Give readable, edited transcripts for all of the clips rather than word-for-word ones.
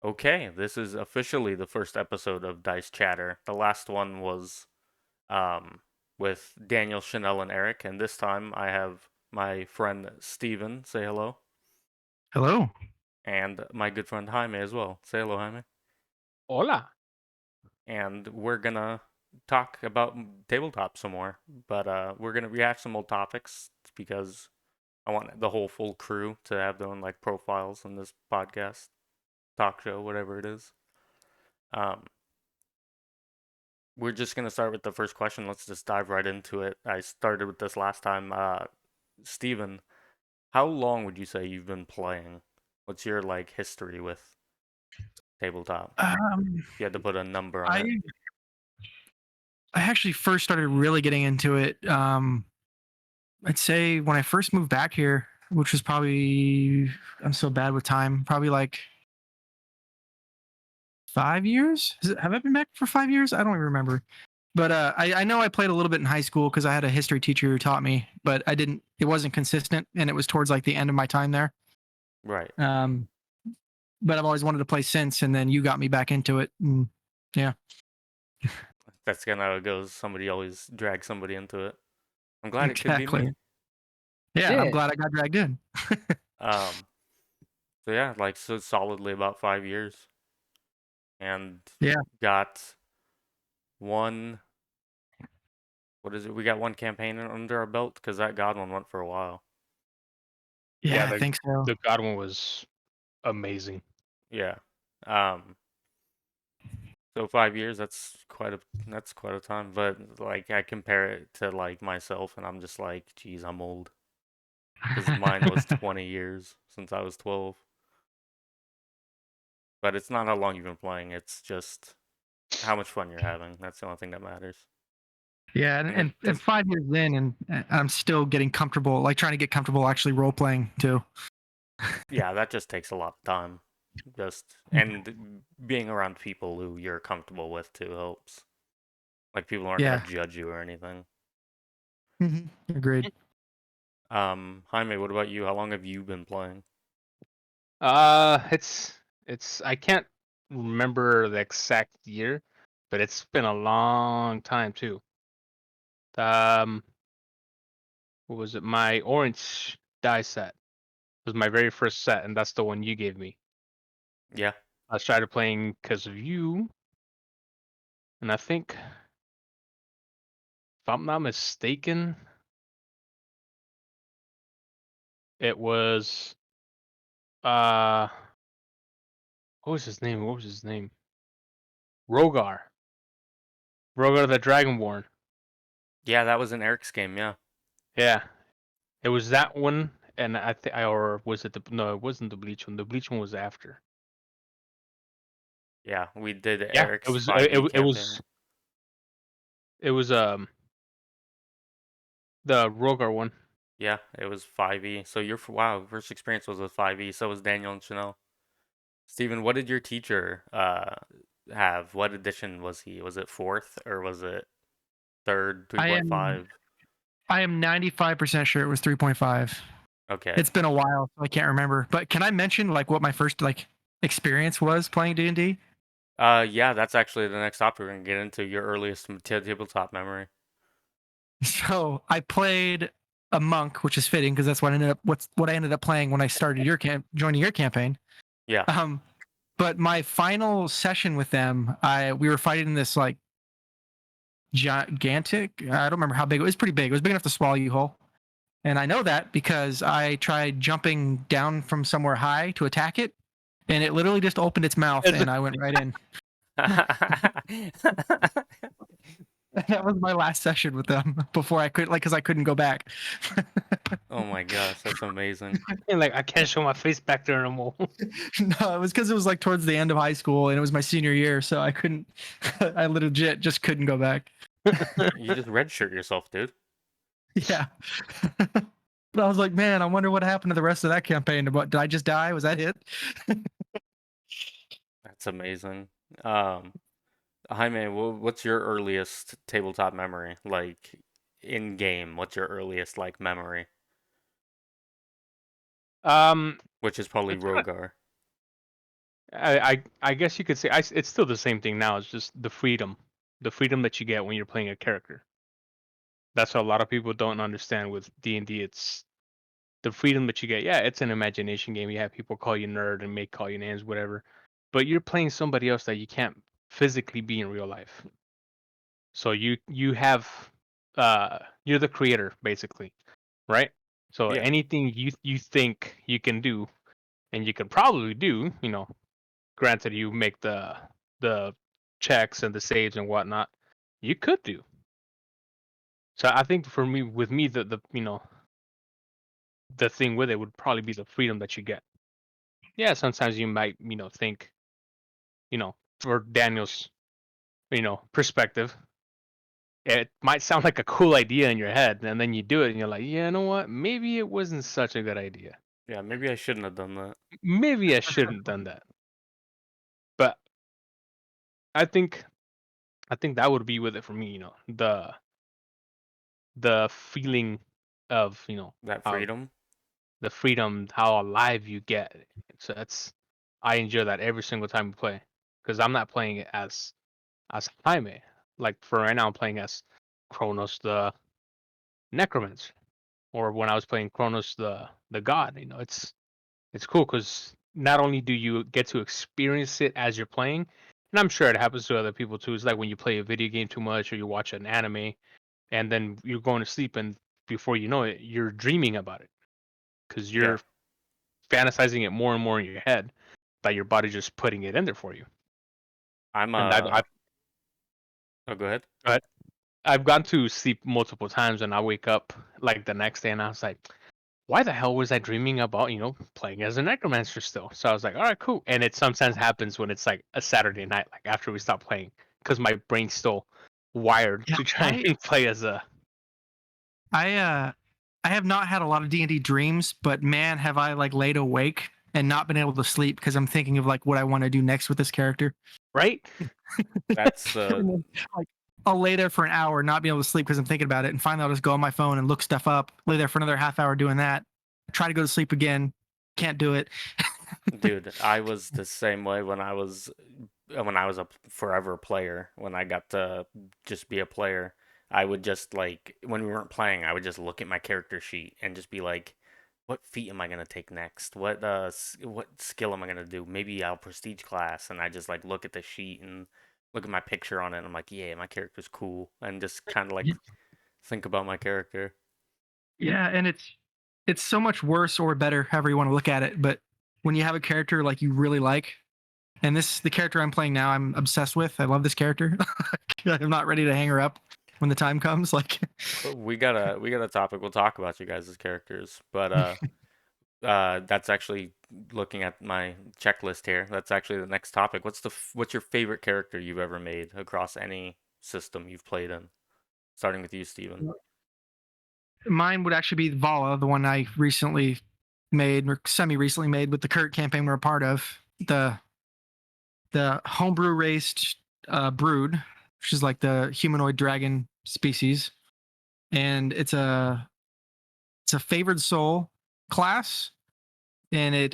Okay, this is officially the first episode of Dice Chatter. The last one was um, with Daniel, Chanel, and Eric, and this time I have my friend Stephen. Say hello. Hello. And my good friend Jaime as well. Say hello, Jaime. Hola. And we're gonna talk about tabletop some more, but we're gonna rehash some old topics because I want the whole full crew to have their own like profiles in this podcast, talk show, whatever it is. Um, We're just gonna start with the first question. Let's just dive right into it. I started with this last time. Steven, how long would you say you've been playing? What's your like history with tabletop? Um, If you had to put a number on I it. I actually first started really getting into it. I'd say when I first moved back here, which was probably I'm so bad with time. Probably like 5 years. Have I been back for 5 years? I don't even remember. But I know I played a little bit in high school because I had a history teacher who taught me, but I didn't. It wasn't consistent, and it was towards like the end of my time there. Right. Um, but I've always wanted to play since, and then you got me back into it. And yeah, That's kind of how it goes. Somebody always drags somebody into it. I'm glad it could be me. exactly. Yeah, I'm Yeah. glad I got dragged in. Um, so yeah, like so solidly about 5 years, and Yeah. got one. What is it? We got one campaign under our belt because that God one went for a while. Yeah, I the think so. the God one was amazing. Yeah. Um, So 5 years, that's quite a time. But like I compare it to like myself, and I'm just like, geez, I'm old because mine was 20 years since I was 12. But it's not how long you've been playing; it's just how much fun you're having. That's the only thing that matters. Yeah, And it and does, 5 years in, and I'm still getting comfortable, like trying to get comfortable actually role playing too. yeah, that just takes a lot of time. Just and being around people who you're comfortable with too helps. Like people aren't gonna Yeah, judge you or anything. agreed. Jaime, what about you? How long have you been playing? It's I can't remember the exact year, but it's been a long time too. Um, what was it? My orange die set was my very first set, and that's the one you gave me. Yeah. I started playing because of you, and I think, if I'm not mistaken, it was uh, what was his name? What was his name? Rogar. Rogar the Dragonborn. Yeah, that was in Eric's game, yeah. Yeah, it was that one, and I think, or was it the? No, it wasn't the Bleach one. The Bleach one was after. Yeah, we did Yeah, it Eric's was. It, 5e it, it campaign. was. It was the Rogar one. Yeah, it was 5e. So wow, first experience was with 5e. So was Daniel and Chanel. Steven, what did your teacher have? What edition was he? Was it fourth or was it third, I am 3.5? I am 95% sure it was 3.5. Okay. It's been a while, so I can't remember. But can I mention like what my first like experience was playing D&D? Yeah, that's actually the next topic we're gonna get into. Your earliest tabletop memory. So I played a monk, which is fitting because that's what I ended up playing when I started joining your campaign. Yeah. Um, but my final session with them, we were fighting in this like gigantic. I don't remember how big it was. Pretty big. It was big enough to swallow you whole. And I know that because I tried jumping down from somewhere high to attack it, and it literally just opened its mouth, and I went right in. That was my last session with them before I could because I couldn't go back. Oh my gosh, that's amazing. And like, I can't show my face back there no more. No, it was because it was like towards the end of high school, and it was my senior year, so I couldn't. I legit just couldn't go back. You just redshirt yourself, dude. Yeah. But I was like, man, I wonder what happened to the rest of that campaign. What, did I just die? Was that it? That's amazing. Um, Jaime, what's your earliest tabletop memory? Like in game, what's your earliest like memory? Um, Which is probably it's gonna, Rogar. I guess you could say it's still the same thing now. It's just the freedom that you get when you're playing a character. That's what a lot of people don't understand with D&D. It's the freedom that you get. Yeah, it's an imagination game. You have people call you nerd and make call you names, whatever. But you're playing somebody else that you can't physically be in real life. So you have you're the creator basically, right? So Yeah. anything you think you can do, and you can probably do, granted you make the checks and the saves and whatnot, you could do. So I think for me, with me, the thing with it would probably be the freedom that you get. Yeah, sometimes you might, think, for Daniel's, perspective, it might sound like a cool idea in your head, and then you do it, and you're like, yeah, you know what? Maybe it wasn't such a good idea. Yeah, maybe I shouldn't have done that. Maybe I shouldn't have done that. But I think, that would be with it for me. The feeling of, That how freedom. the freedom, how alive you get. So I enjoy that every single time we play, because I'm not playing it as Jaime. Like for right now, I'm playing as Kronos the Necromancer, or when I was playing Kronos the God. It's cool because not only do you get to experience it as you're playing, and I'm sure it happens to other people too. It's like when you play a video game too much or you watch an anime, and then you're going to sleep, and before you know it, you're dreaming about it because Yeah. you're fantasizing it more and more in your head, that your body's just putting it in there for you. I'm And oh, go ahead. I've gone to sleep multiple times, and I wake up like the next day, and I was like, why the hell was I dreaming about, playing as a necromancer still? So I was like, all right, cool. And it sometimes happens when it's like a Saturday night, like after we stop playing, because my brain's still wired Yeah, to try and play as a. I have not had a lot of D&D dreams, but man, have I like laid awake and not been able to sleep because I'm thinking of like what I want to do next with this character. Right? That's Like I'll lay there for an hour, not be able to sleep because I'm thinking about it, and finally I'll just go on my phone and look stuff up. Lay there for another half hour doing that. Try to go to sleep again, can't do it. dude, I was the same way when I was a forever player. When I got to just be a player, I would just like when we weren't playing, I would just look at my character sheet and just be like, what feat am I gonna take next? What skill am I gonna do? Maybe I'll prestige class, and I just like look at the sheet and look at my picture on it, and I'm like, yeah, my character's cool, and just kind of like think about my character. Yeah, and it's so much worse or better, however you want to look at it. But when you have a character like you really like, and the character I'm playing now, I'm obsessed with. I love this character. I'm not ready to hang her up when the time comes. Like, We got a topic. We'll talk about you guys' characters, but that's actually looking at my checklist here. That's actually the next topic. What's your favorite character you've ever made across any system you've played in? Starting with you, Steven. mine would actually be Vala, the one I recently made or semi-recently made with the Kurt campaign we're a part of. The homebrew raced brood, which is like the humanoid dragon species, and it's a favored soul class, and it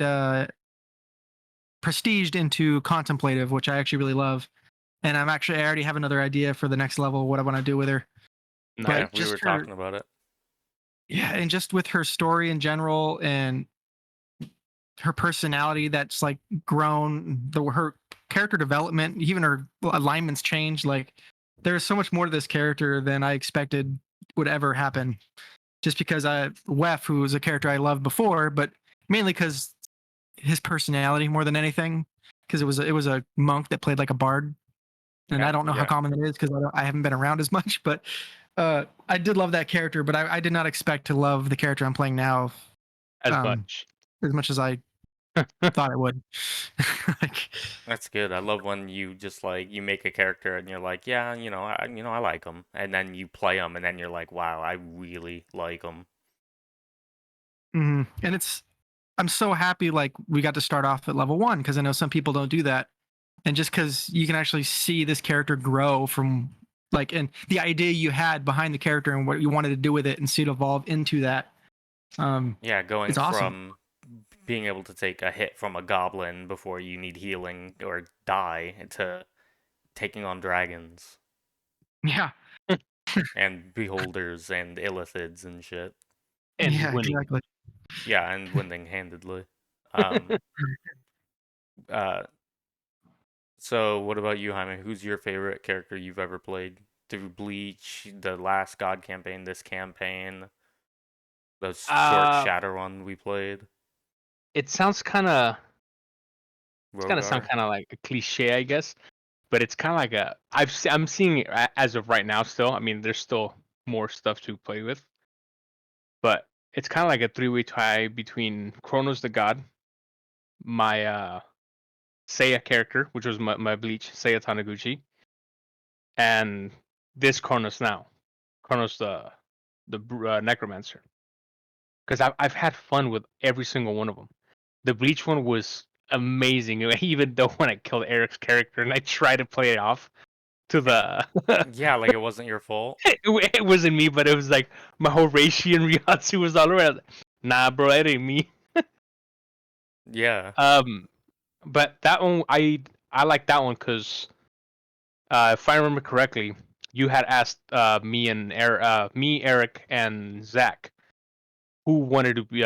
prestiged into contemplative, which I actually really love. And I already have another idea for the next level, what I want to do with her. Nice. Yeah, But we were just her, talking about it. yeah, and just with her story in general and her personality that's like grown, her character development, even her alignments changed. Like there's so much more to this character than I expected would ever happen. Just because Wef, who was a character I loved before, but mainly because his personality more than anything, because it was a monk that played like a bard, and I Yeah, don't know how yeah. common that is because I haven't been around as much. But I did love that character, but I did not expect to love the character I'm playing now As um, much. as much as I thought I would. Like, That's good. I love when you just like you make a character and you're like, yeah, I like him, and then you play him, and then you're like, wow, I really like him. and I'm so happy like we got to start off at level 1 because I know some people don't do that, and just because you can actually see this character grow from like and the idea you had behind the character and what you wanted to do with it and see it evolve into that. Yeah, going It's awesome. from being able to take a hit from a goblin before you need healing or die to taking on dragons Yeah. and beholders and illithids and shit. And Yeah, winning. exactly. Yeah, and winning handedly. Um, uh, so what about you, Jaime? Who's your favorite character you've ever played through Bleach, the last God campaign, this campaign, the short Uh, Shadow one we played, it sounds kind of. It's gonna sound Rogar? kind of like a cliche, I guess, but it's kind of like I'm seeing it as of right now. Still, I mean, there's still more stuff to play with, but it's kind of like a three-way tie between Kronos the God, my Seiya character, which was my Bleach Seiya Taniguchi, and this Kronos now, Kronos the Necromancer, because I've had fun with every single one of them. The Bleach one was amazing, even though when I killed Eric's character and I tried to play it off to the Yeah, like it wasn't your fault. it wasn't me, but it was like my Horatio and Ryatsu was all around. Nah, bro, it ain't me. Yeah, Um, but that one I like that one because if I remember correctly, you had asked me, Eric, and Zach who wanted to be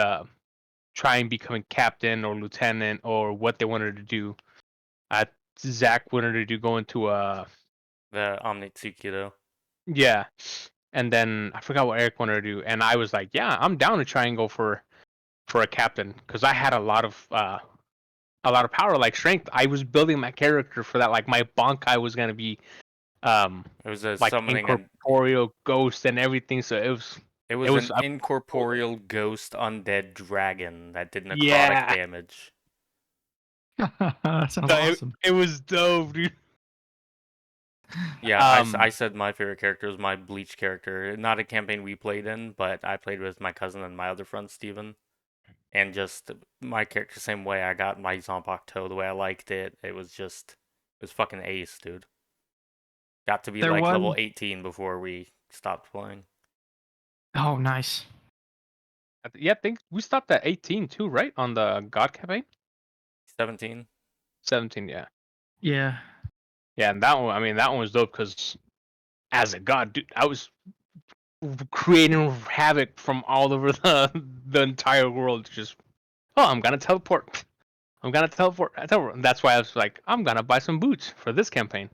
try and become a captain or lieutenant or what they wanted to do. Uh, Zach wanted to do go into the Omnitsukido. yeah, and then I forgot what Eric wanted to do, and I was like, yeah, I'm down to try and go for a captain because I had a lot of power like strength. I was building my character for that. Like my Bankai was gonna be um It was a like summoning and incorporeal ghost and everything. So it it was was an incorporeal ghost undead dragon that did necrotic yeah. damage. That sounds So awesome. it was dope, dude. Yeah, Um, I said my favorite character was my Bleach character. Not a campaign we played in, but I played with my cousin and my other friend Steven. And just my character, same way I got my Zanpakuto the way I liked it. It was fucking ace, dude. Got to be There like was. level 18 before we stopped playing. Oh, nice. yeah, I think we stopped at 18 too, right? On the God campaign? 17? 17, yeah. Yeah. Yeah, and that one, I mean, that one was dope because as a god, dude, I was creating havoc from all over the entire world. Just, oh, I'm gonna teleport. I'm gonna teleport. And that's why I was like, I'm gonna buy some boots for this campaign.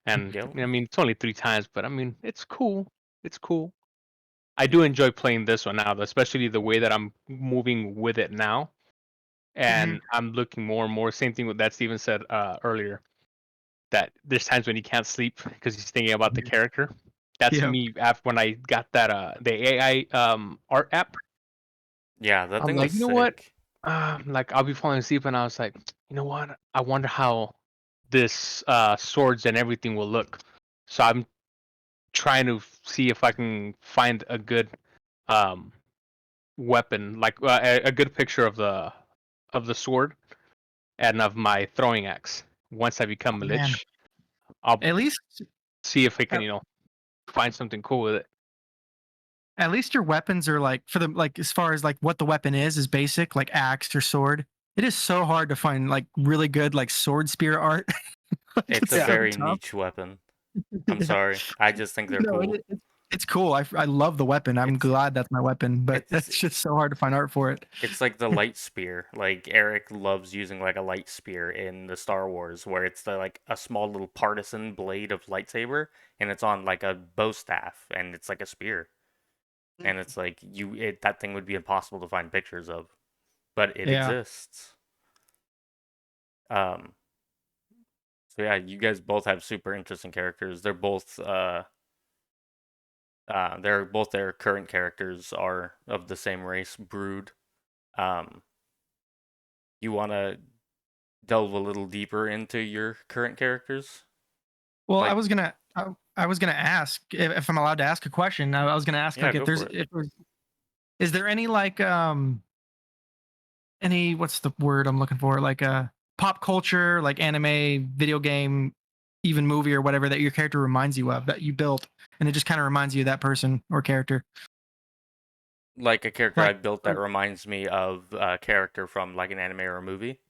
And Yep. I mean, it's only 3 times, but I mean, it's cool. It's cool. I do enjoy playing this one now, especially the way that I'm moving with it now. Hmm. And I'm looking more and more. Same thing with that Steven said earlier. That there's times when he can't sleep because he's thinking about the character. That's Yep. me after when I got that the AI art app. Yeah, that I'm thing like, was you know what? sick. Like I'll be falling asleep and I was like, you know what? I wonder how this swords and everything will look. So I'm trying to see if I can find a good um weapon, like a good picture of the sword and of my throwing axe. Once I become a Man, lich, I'll at least see if I can, at, find something cool with it. at least your weapons are like for the like as far as like what the weapon is basic, like axe or sword. It is so hard to find like really good like sword spear art. Like, It's it's a Yeah. so very tough. niche weapon. I'm Yeah. sorry. I just think they're No, cool. it's cool. I love the weapon. I'm It's glad that's my weapon, but it's it's just so hard to find art for it. it's like the light spear. Like Eric loves using like a light spear in the Star Wars, where it's like a small little partisan blade of lightsaber, and it's on like a bow staff, and it's like a spear, and it's like that thing would be impossible to find pictures of, but it Yeah. exists. Um, so yeah, you guys both have super interesting characters. They're both their current characters are of the same race, Brood. Um, you want to delve a little deeper into your current characters? Well, Like, I was gonna ask if I'm allowed to ask a question. I was gonna ask yeah, like go for it. if there's is there any like any what's the word I'm looking for like pop culture like anime, video game, even movie or whatever that your character reminds you of that you built and it just kind of reminds you of that person or character. Like a character Like, I've built that reminds me of a character from like an anime or a movie.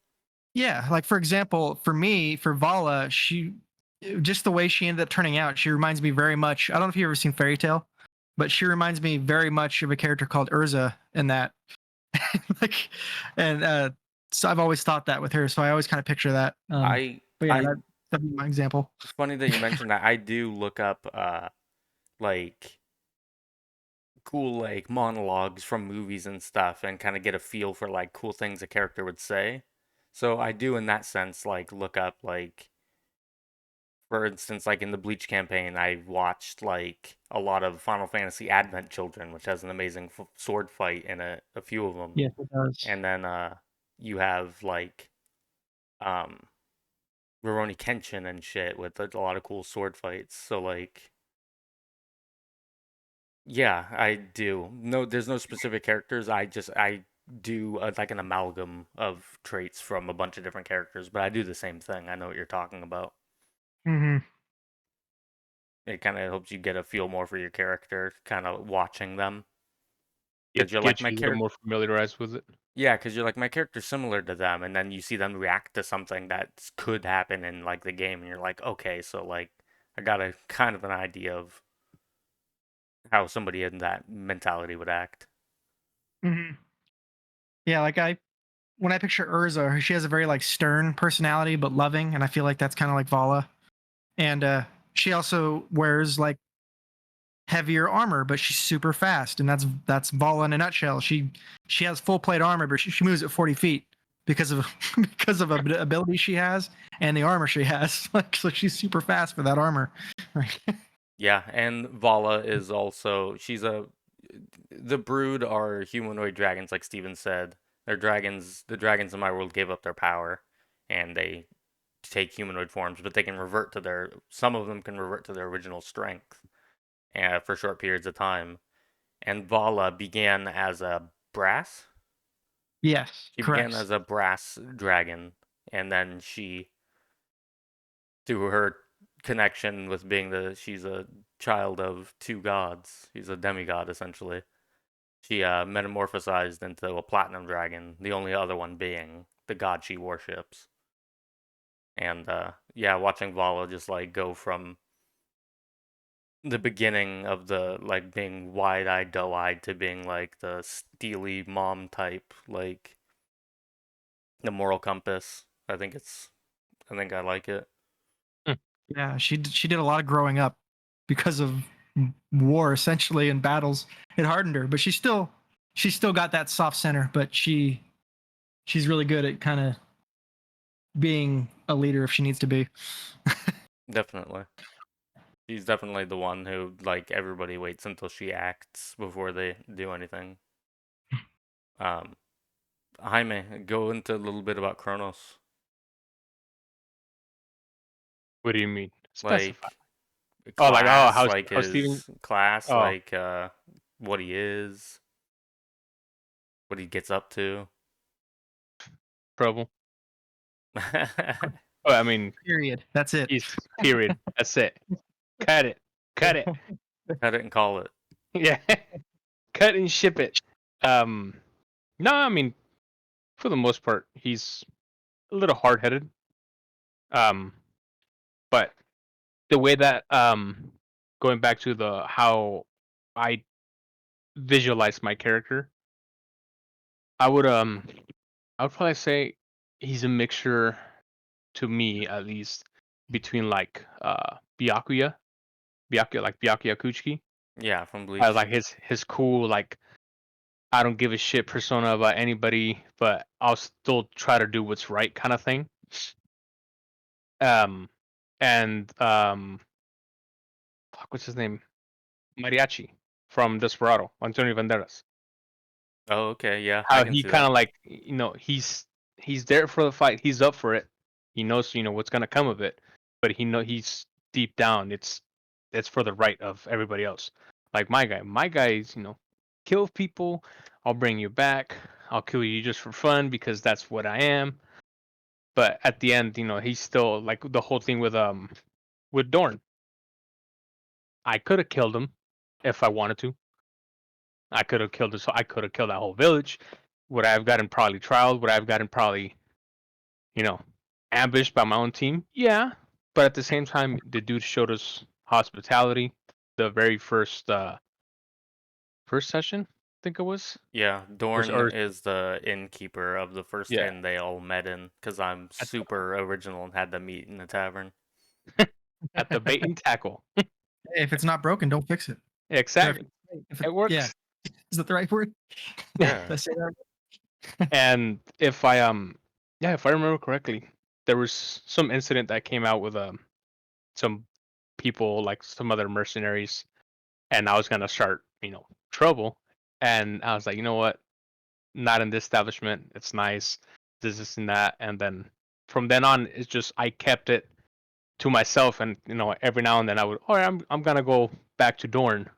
yeah, like for example, for me, for Vala, she just the way she ended up turning out, she reminds me very much. I don't know if you've ever seen Fairy Tale, but she reminds me very much of a character called Urza in that. Like, and so I've always thought that with her, so I always kind of picture that. I But yeah, I that'd be my example. It's funny that you mentioned that. I do look up like cool like monologues from movies and stuff and kind of get a feel for like cool things a character would say. So I do in that sense like look up like for instance like in the Bleach campaign I watched like a lot of Final Fantasy Advent Children which has an amazing sword fight in a few of them. Yes, it does. And then you have like um Rurouni Kenshin and shit with a lot of cool sword fights. So like yeah, I do. No, there's no specific characters. I do like an amalgam of traits from a bunch of different characters, but I do the same thing. I know what you're talking about. Hmm. It kind of helps you get a feel more for your character, kind of watching them, because It you're like gets my you a little character. more familiarized with it. Yeah, because you're like my character's similar to them, and then you see them react to something that could happen in like the game, and you're like, okay, so like I got a kind of an idea of how somebody in that mentality would act. Hmm. Yeah, like when I picture Urza, she has a very like stern personality but loving, and I feel like that's kind of like Vala. And she also wears like heavier armor, but she's super fast, and that's Vala in a nutshell. She has full plate armor, but she moves at 40 feet because of because of a ability she has and the armor she has. Like, so she's super fast for that armor. Yeah, and Vala is also she's a the brood are humanoid dragons like Steven said. They're dragons. The dragons in my world gave up their power and they take humanoid forms, but they can revert to their some of them can revert to their original strength for short periods of time. And Vala began as a brass. Yes, She began correct. as a brass dragon and then she through her connection with being she's a child of two gods. She's a demigod essentially. She metamorphosized into a platinum dragon, the only other one being the god she worships. And yeah, watching Vala just like go from the beginning of the like being wide-eyed, doe-eyed to being like the steely mom type, like the moral compass. I think I like it. Hmm. Yeah, she did a lot of growing up because of war essentially and battles. It hardened her, but she's still got that soft center, but she's really good at kind of being a leader if she needs to be. Definitely. She's definitely the one who like everybody waits until she acts before they do anything. Um, Jaime, go into a little bit about Kronos. What do you mean? Specify. Like Oh, like oh, class, like how Steven? his class, Oh, like what he is, what he gets up to. trouble. Oh, I mean, Period. That's it. he's period. That's it. Cut it. Cut it. Cut it and call it. Yeah. Cut and ship it. Um, no, I mean, for the most part, he's a little hard-headed. Um, but the way that going back to the how I visualize my character, I would I would probably say he's a mixture, to me at least, between like Byakuya Kuchiki. Yeah, from I Bleach. like his cool like I don't give a shit persona about anybody, but I'll still try to do what's right kind of thing. Um, and fuck, what's his name? Mariachi from Desperado, Antonio Banderas. Oh, okay, yeah, I How can he see kind that. of like he's there for the fight. He's up for it. He knows what's gonna come of it, but he's deep down. It's for the right of everybody else. Like my guy. My guy's kill people. I'll bring you back. I'll kill you just for fun because that's what I am. But at the end, he's still like the whole thing with Dorn. I could have killed him if I wanted to, I could have killed this. I could have killed that whole village. Would I have gotten probably trialed? Would I have gotten probably, you know, ambushed by my own team? Yeah. But at the same time, the dude showed us hospitality. The very first session, I think it was. Yeah, Or, Dorn or is the innkeeper of the first yeah. inn they all met in, because I'm At, super original and had them meet in the tavern. at the bait and tackle. If it's not broken, don't fix it. Or Exactly. It yeah, works. is that the right word? Yeah. Did I say that? And if I yeah, if I remember correctly, there was some incident that came out with some people, like some other mercenaries, and I was gonna start, trouble. And I was like, you know what? Not in this establishment. It's nice. This and that. And then from then on, it's just I kept it to myself, and every now and then I would, oh, I'm gonna go back to Dorn.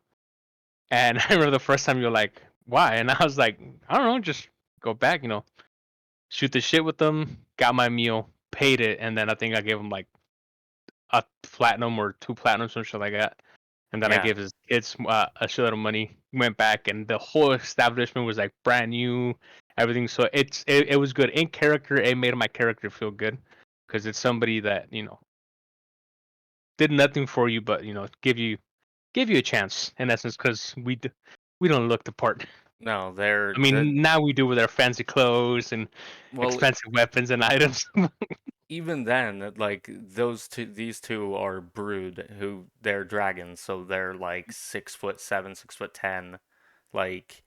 And I remember the first time you're like, why? And I was like, I don't know, just go back, shoot the shit with them, got my meal, paid it, and then I think I gave him like a platinum or two platinum, some shit like that. And then I Yeah. gave his kids a shitload of money. Went back, and the whole establishment was like brand new, everything. So it was good in character. It made my character feel good because it's somebody that did nothing for you, but give you a chance in essence because we don't look the part. No, they're I the mean, now we do with our fancy clothes and well, expensive weapons and items. even then, like these two are brood who they're dragons, so they're like 6'7", 6'10", like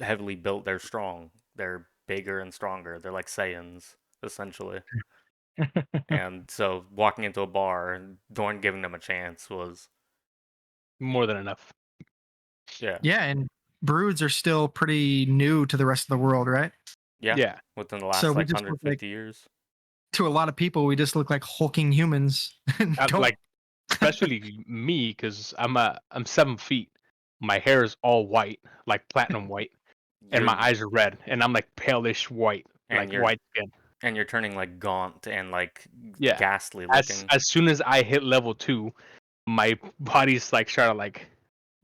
heavily built. They're strong. They're bigger and stronger. They're like Saiyans essentially. And so walking into a bar and Dorn giving them a chance was More than enough. yeah, Yeah, and broods are still pretty new to the rest of the world, right? yeah, Yeah. within the So last we like just look like 150 years. to a lot of people, we just look like hulking humans. And don't Like especially me because I'm 7 feet. My hair is all white, like platinum white, and my You're eyes are red, and I'm like palish white, and like you're white skin. and you're turning like gaunt and like Yeah. ghastly As looking. as soon as I hit level 2, my body's like started like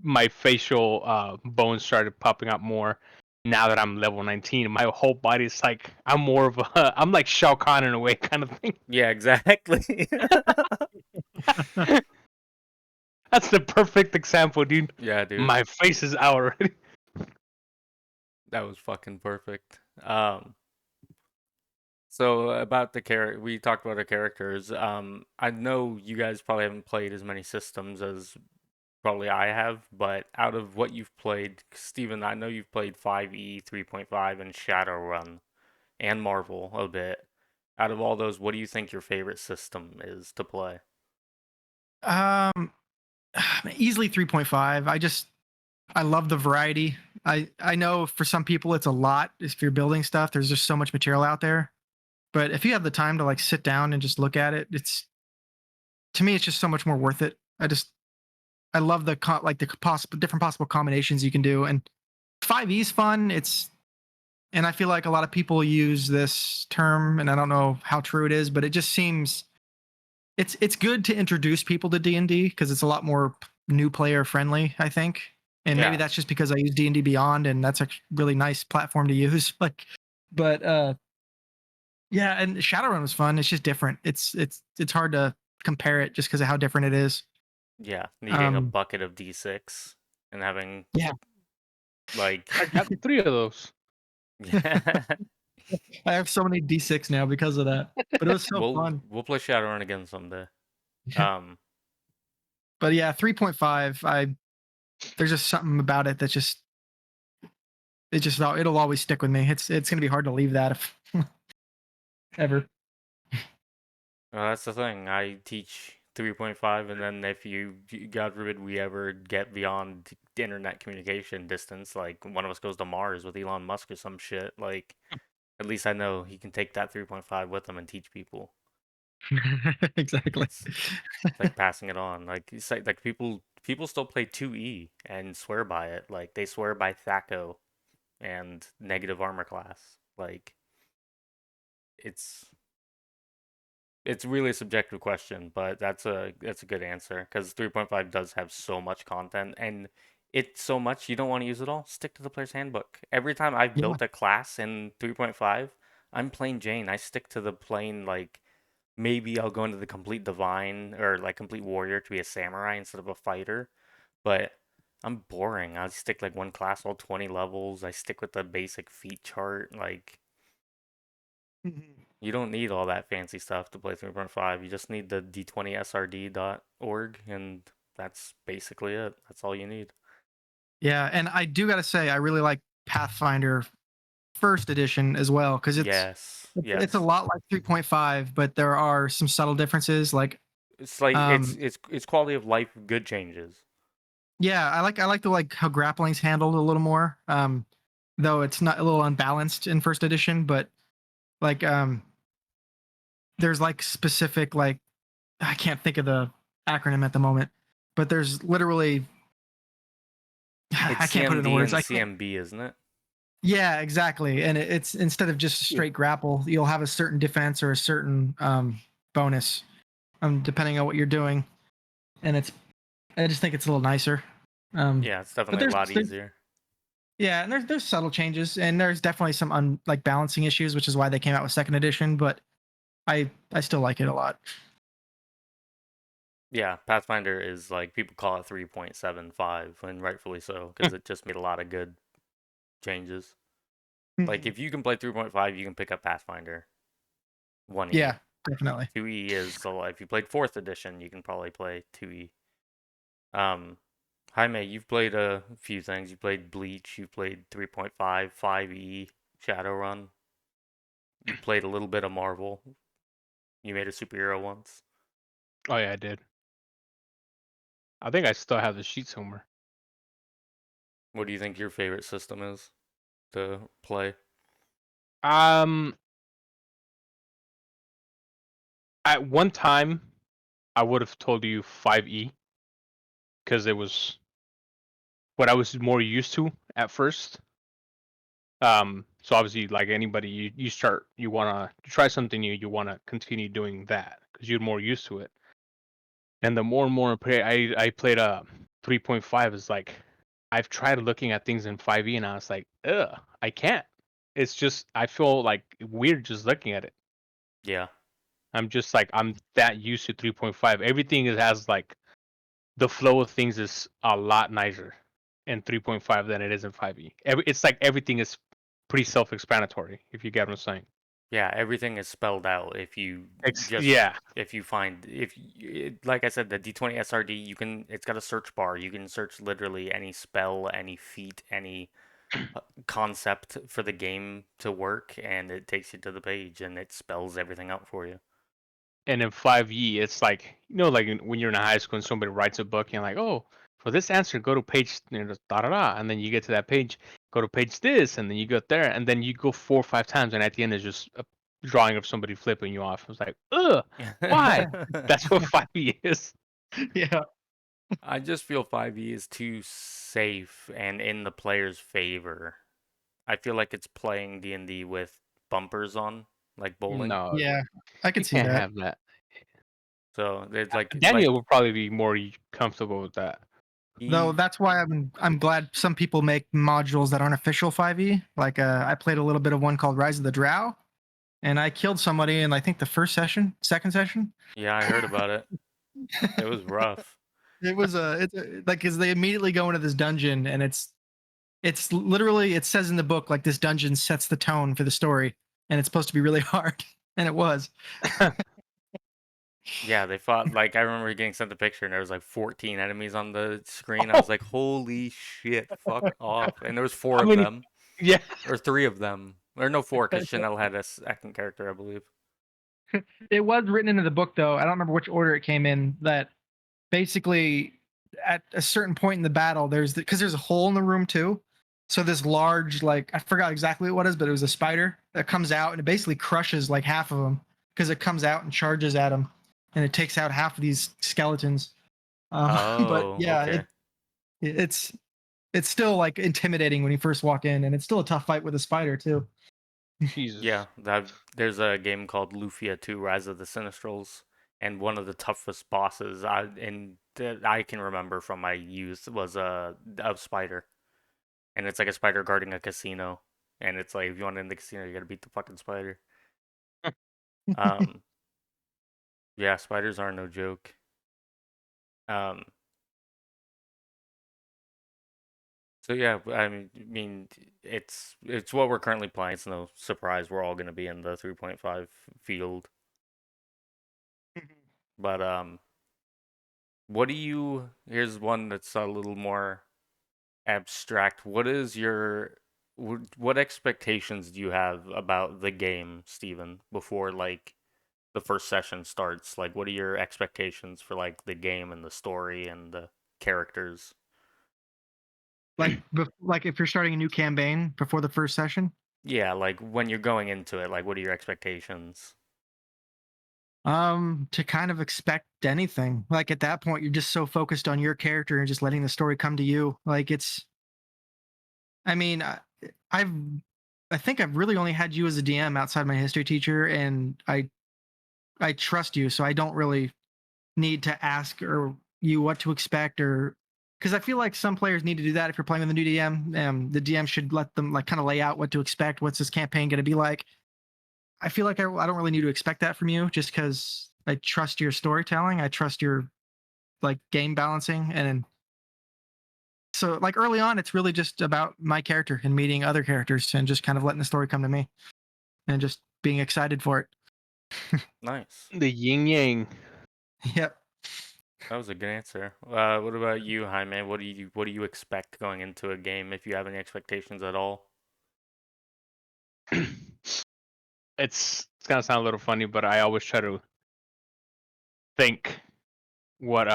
my facial bones started popping up more. Now that I'm level 19, my whole body's like I'm more of a I'm like Shao Kahn in a way kind of thing. Yeah, exactly. That's the perfect example, dude. Yeah, dude. My face is out already. That was fucking perfect. So about the character, we talked about our characters. I know you guys probably haven't played as many systems as probably I have, but out of what you've played, Steven, I know you've played 5e, 3.5, and Shadowrun, and Marvel a bit. Out of all those, what do you think your favorite system is to play? um easily 3.5. I love the variety. I know for some people it's a lot if you're building stuff. There's just so much material out there. But if you have the time to like sit down and just look at it, it's to me it's just so much more worth it. I love like the possible different possible combinations you can do. And 5e is fun. And I feel like a lot of people use this term, and I don't know how true it is, but it just seems it's good to introduce people to D&D because it's a lot more new player friendly, I think. And maybe Yeah, that's just because I use D&D Beyond, and that's a really nice platform to use. Like, but yeah, and Shadowrun was fun. It's just different. It's hard to compare it just because of how different it is. yeah. Needing a Um, bucket of D6 and having yeah, like I got 3 of those. yeah. I have so many D6 now because of that. But it was so We'll fun. we'll play Shadowrun again someday. Um, But yeah, 3.5. There's just something about it that just it'll always stick with me. It's gonna be hard to leave that if ever. that's the thing. I teach 3.5, and then if God forbid, we ever get beyond the internet communication distance, like one of us goes to Mars with Elon Musk or some shit, like at least I know he can take that 3.5 with him and teach people. Exactly. It's like passing it on. Like it's like people still play 2E and swear by it. Like they swear by THACO and negative armor class. Like it's it's really a subjective question, but that's a good answer because 3.5 does have so much content, and it's so much you don't want to use it all. Stick to the player's handbook. Every time I've Yeah. built a class in 3.5, I'm plain Jane. I stick to the plain like maybe I'll go into the complete divine or like complete warrior to be a samurai instead of a fighter, but I'm boring. I stick like one class all 20 levels. I stick with the basic feat chart. Like Mhm. you don't need all that fancy stuff to play 3.5. You just need the d20srd.org and that's basically it. That's all you need. Yeah, and I do gotta say, I really like Pathfinder First Edition as well because Yes. it's a Yes. lot like 3.5, but there are some subtle differences. Like, It's like um, it's quality of life good changes. yeah, I like the like how grappling's handled a little more. Though it's not a little unbalanced in First Edition, but like there's like specific like I can't think of the acronym at the moment, but there's literally It's I can't put it into CMD words. and I can't. CMB, isn't it? Yeah, exactly. And it's instead of just a Yeah. straight grapple, you'll have a certain defense or a certain bonus, depending on what you're doing. And I just think it's a little nicer. Yeah, it's But definitely a lot easier. yeah, and there's subtle changes, and there's definitely some like balancing issues, which is why they came out with second edition. But I still like it a lot. Yeah, Pathfinder is like people call it 3.75, and rightfully so, because it just made a lot of good changes. Like Mhm. if you can play 3.5, you can pick up Pathfinder 1E. Yeah, definitely. 2E is so if you played fourth edition, you can probably play 2E. Um, Jaime, you've played a few things. You played Bleach, you played 3.5, 5E, Shadowrun. You played a little bit of Marvel. You made a superhero once. Oh yeah, I did. I think I still have the sheet somewhere. What do you think your favorite system is to play? Um, at one time, I would have told you 5E because it was what I was more used to at first. So obviously, like anybody, you start, you wanna try something new, you wanna continue doing that because you're more used to it. And the more and more I played 3.5 is like I've tried looking at things in 5e and I was like, ugh, I can't. It's just I feel like weird just looking at it. Yeah. I'm just like I'm that used to 3.5. Everything has like the flow of things is a lot nicer in 3.5 than it is in 5e. It's like everything is pretty self-explanatory if you get what I'm saying. Yeah, everything is spelled out. Yeah, If you find like I said, the D20 SRD, it's got a search bar. You can search literally any spell, any feat, any concept for the game to work, and it takes you to the page and it spells everything out for you. and in 5e it's like like when you're in high school and somebody writes a book and you're like, oh, for this answer go to page da da da, and then you get to that page, go to page this, and then you go there, and then you go 4 or 5 times, and at the end it's just a drawing of somebody flipping you off. It's like, ugh, why? That's what 5e is. Yeah. I just feel 5e is too safe and in the player's favor. I feel like it's playing D&D with bumpers on, like bowling. No, Yeah, I you could see can't that. have that. So there's like Daniel would probably be more comfortable with that. Though he that's why I'm glad some people make modules that aren't official 5e. Like I played a little bit of one called Rise of the Drow, and I killed somebody in I think the first session, second session. Yeah, I heard about it. It was rough. It was like because they immediately go into this dungeon and it's literally it says in the book like this dungeon sets the tone for the story and it's supposed to be really hard and it was. Yeah, they fought like I remember getting sent the picture and there was like 14 enemies on the screen. I was like, "Holy shit, fuck off!" And there was four How of many? them Yeah. or three of them, or no, four because Chanel had a second character, I believe. It was written into the book though. I don't remember which order it came in. That basically at a certain point in the battle, because there's a hole in the room too. So this large, like I forgot exactly what it was, but it was a spider that comes out and it basically crushes like half of them because it comes out and charges at them, and it takes out half of these skeletons. But Oh, yeah, okay. it's it's still like intimidating when you first walk in, and it's still a tough fight with a spider too. Jesus. Yeah, there's a game called Lufia 2: Rise of the Sinistrals, and one of the toughest bosses in that I can remember from my youth was a spider, and it's like a spider guarding a casino, and it's like if you want in the casino, you gotta beat the fucking spider. Um, yeah, spiders are no joke. Um, so yeah, I mean, it's what we're currently playing. It's no surprise we're all gonna be in the 3.5 field. But what do you? Here's one that's a little more abstract. What expectations do you have about the game, Steven, before like the first session starts? Like, what are your expectations for like the game and the story and the characters? Like if you're starting a new campaign before the first session, Yeah, like when you're going into it, like what are your expectations? to kind of expect anything. Like at that point, you're just so focused on your character and just letting the story come to you. Like it's, I mean, I've, I think I've really only had you as a DM outside my history teacher, and I trust you, so I don't really need to ask or you what to expect, or because I feel like some players need to do that if you're playing with a new DM. The DM should let them like kind of lay out what to expect. What's this campaign going to be like? I feel like I don't really need to expect that from you, just because I trust your storytelling. I trust your like game balancing, and so like early on, it's really just about my character and meeting other characters and just kind of letting the story come to me and just being excited for it. Nice. The yin yang. Yep. That was a good answer. What about you, Jaime? What do you expect going into a game if you have any expectations at all? It's gonna sound a little funny, but I always try to think what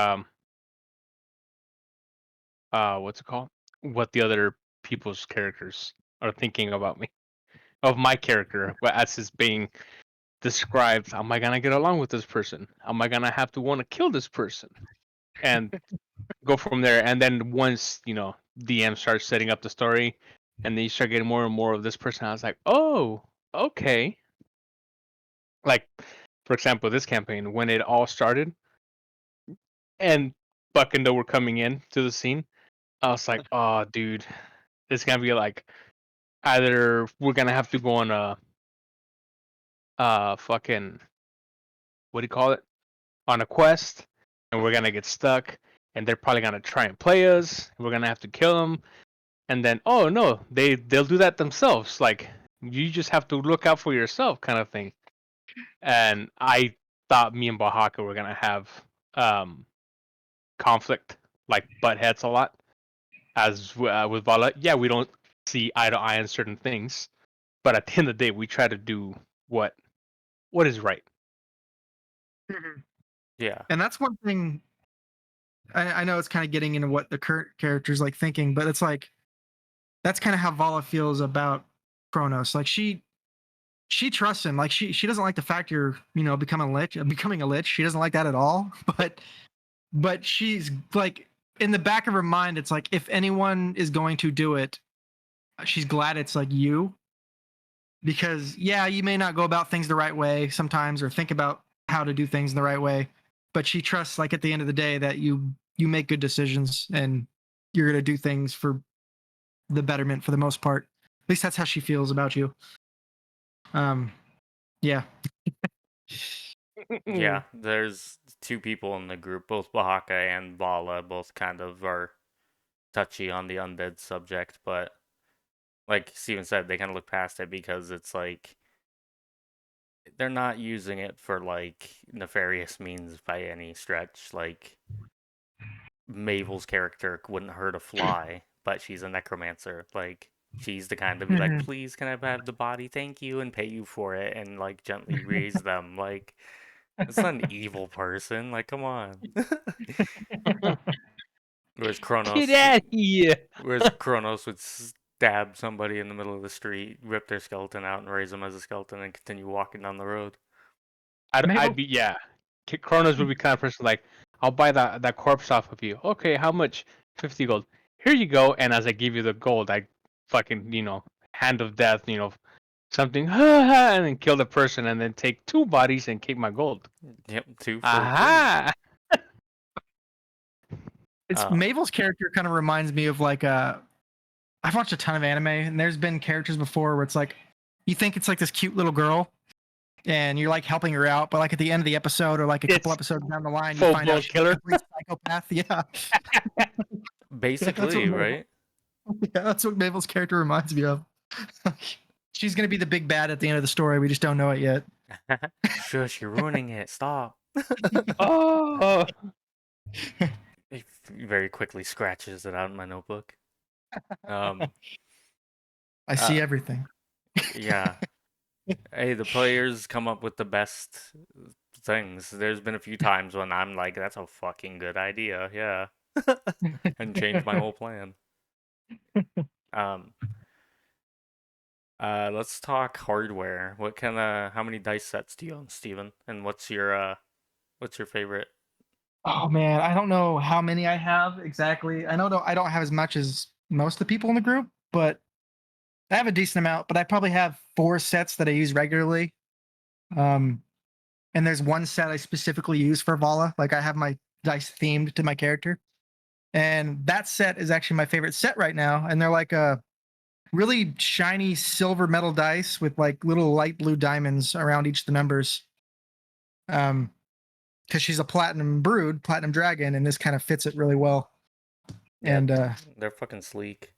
what's it called? What the other people's characters are thinking about me, of my character, but as it's being described. Am I gonna get along with this person? Am I gonna have to want to kill this person? And go from there. And then once DM starts setting up the story, and then you start getting more and more of this person, I was like, oh, okay. Like, for example, this campaign when it all started, and Buck and Doe were coming in to the scene, I was like, oh, dude, it's gonna be like either we're gonna have to go on a fucking, what do you call it, on a quest, and we're gonna get stuck, and they're probably gonna try and play us. We're gonna have to kill them, and then oh no, they'll do that themselves. Like you just have to look out for yourself, kind of thing. And I thought me and Bahaka were gonna have conflict, like butt heads a lot. As with Vala, yeah, we don't see eye to eye on certain things, but at the end of the day, we try to do what is right. Yeah. And that's one thing. I know it's kind of getting into what the current character's like thinking, but it's like that's kind of how Vala feels about Kronos. Like she trusts him. Like she doesn't like the fact you're becoming a lich. She doesn't like that at all. But she's like in the back of her mind, it's like if anyone is going to do it, she's glad it's like you, because yeah, you may not go about things the right way sometimes or think about how to do things the right way, but she trusts like at the end of the day that you make good decisions and you're going to do things for the betterment for the most part. At least that's how she feels about you. Yeah. Yeah, there's two people in the group, both Bahaka and Vala, both kind of are touchy on the undead subject, but like Steven said, they kind of look past it because it's like they're not using it for like nefarious means by any stretch. Like Mabel's character wouldn't hurt a fly, but she's a necromancer. Like she's the kind to be like, "Please, can I have the body? Thank you," and pay you for it, and like gently raise them. Like it's not an evil person. Like come on. Whereas Get Kronos, out of here! whereas Kronos would stab somebody in the middle of the street, rip their skeleton out, and raise them as a skeleton, and continue walking down the road. I'd be, yeah. Kronos would be kind of person like, I'll buy that corpse off of you. Okay, how much? 50 gold. Here you go. And as I give you the gold, I fucking hand of death, something, and then kill the person, and then take 2 bodies and keep my gold. Yep, 2 for free. Aha! Mabel's character kind of reminds me of like I've watched a ton of anime, and there's been characters before where it's like you think it's like this cute little girl, and you're like helping her out, but like at the end of the episode or like a couple It's episodes down the line, you full find out blown she's a killer. complete psychopath. Yeah, Basically, right? That's what Mabel's character reminds me of. She's gonna be the big bad at the end of the story. We just don't know it yet. Shush, you're ruining it. Stop. Oh, He very quickly scratches it out in my notebook. Um, I see everything. yeah. Hey, the players come up with the best things. There's been a few times when I'm like, that's a fucking good idea, yeah. And change my whole plan. Um, let's talk hardware. How many dice sets do you own, Steven? And what's your favorite? Oh man, I don't know how many I have exactly. I know I don't have as much as most of the people in the group, but I have a decent amount. But I probably have 4 sets that I use regularly. And there's one set I specifically use for Vala. Like I have my dice themed to my character, and that set is actually my favorite set right now. And they're like a really shiny silver metal dice with like little light blue diamonds around each of the numbers. Because she's a platinum dragon, and this kind of fits it really well. Yeah, And they're fucking sleek.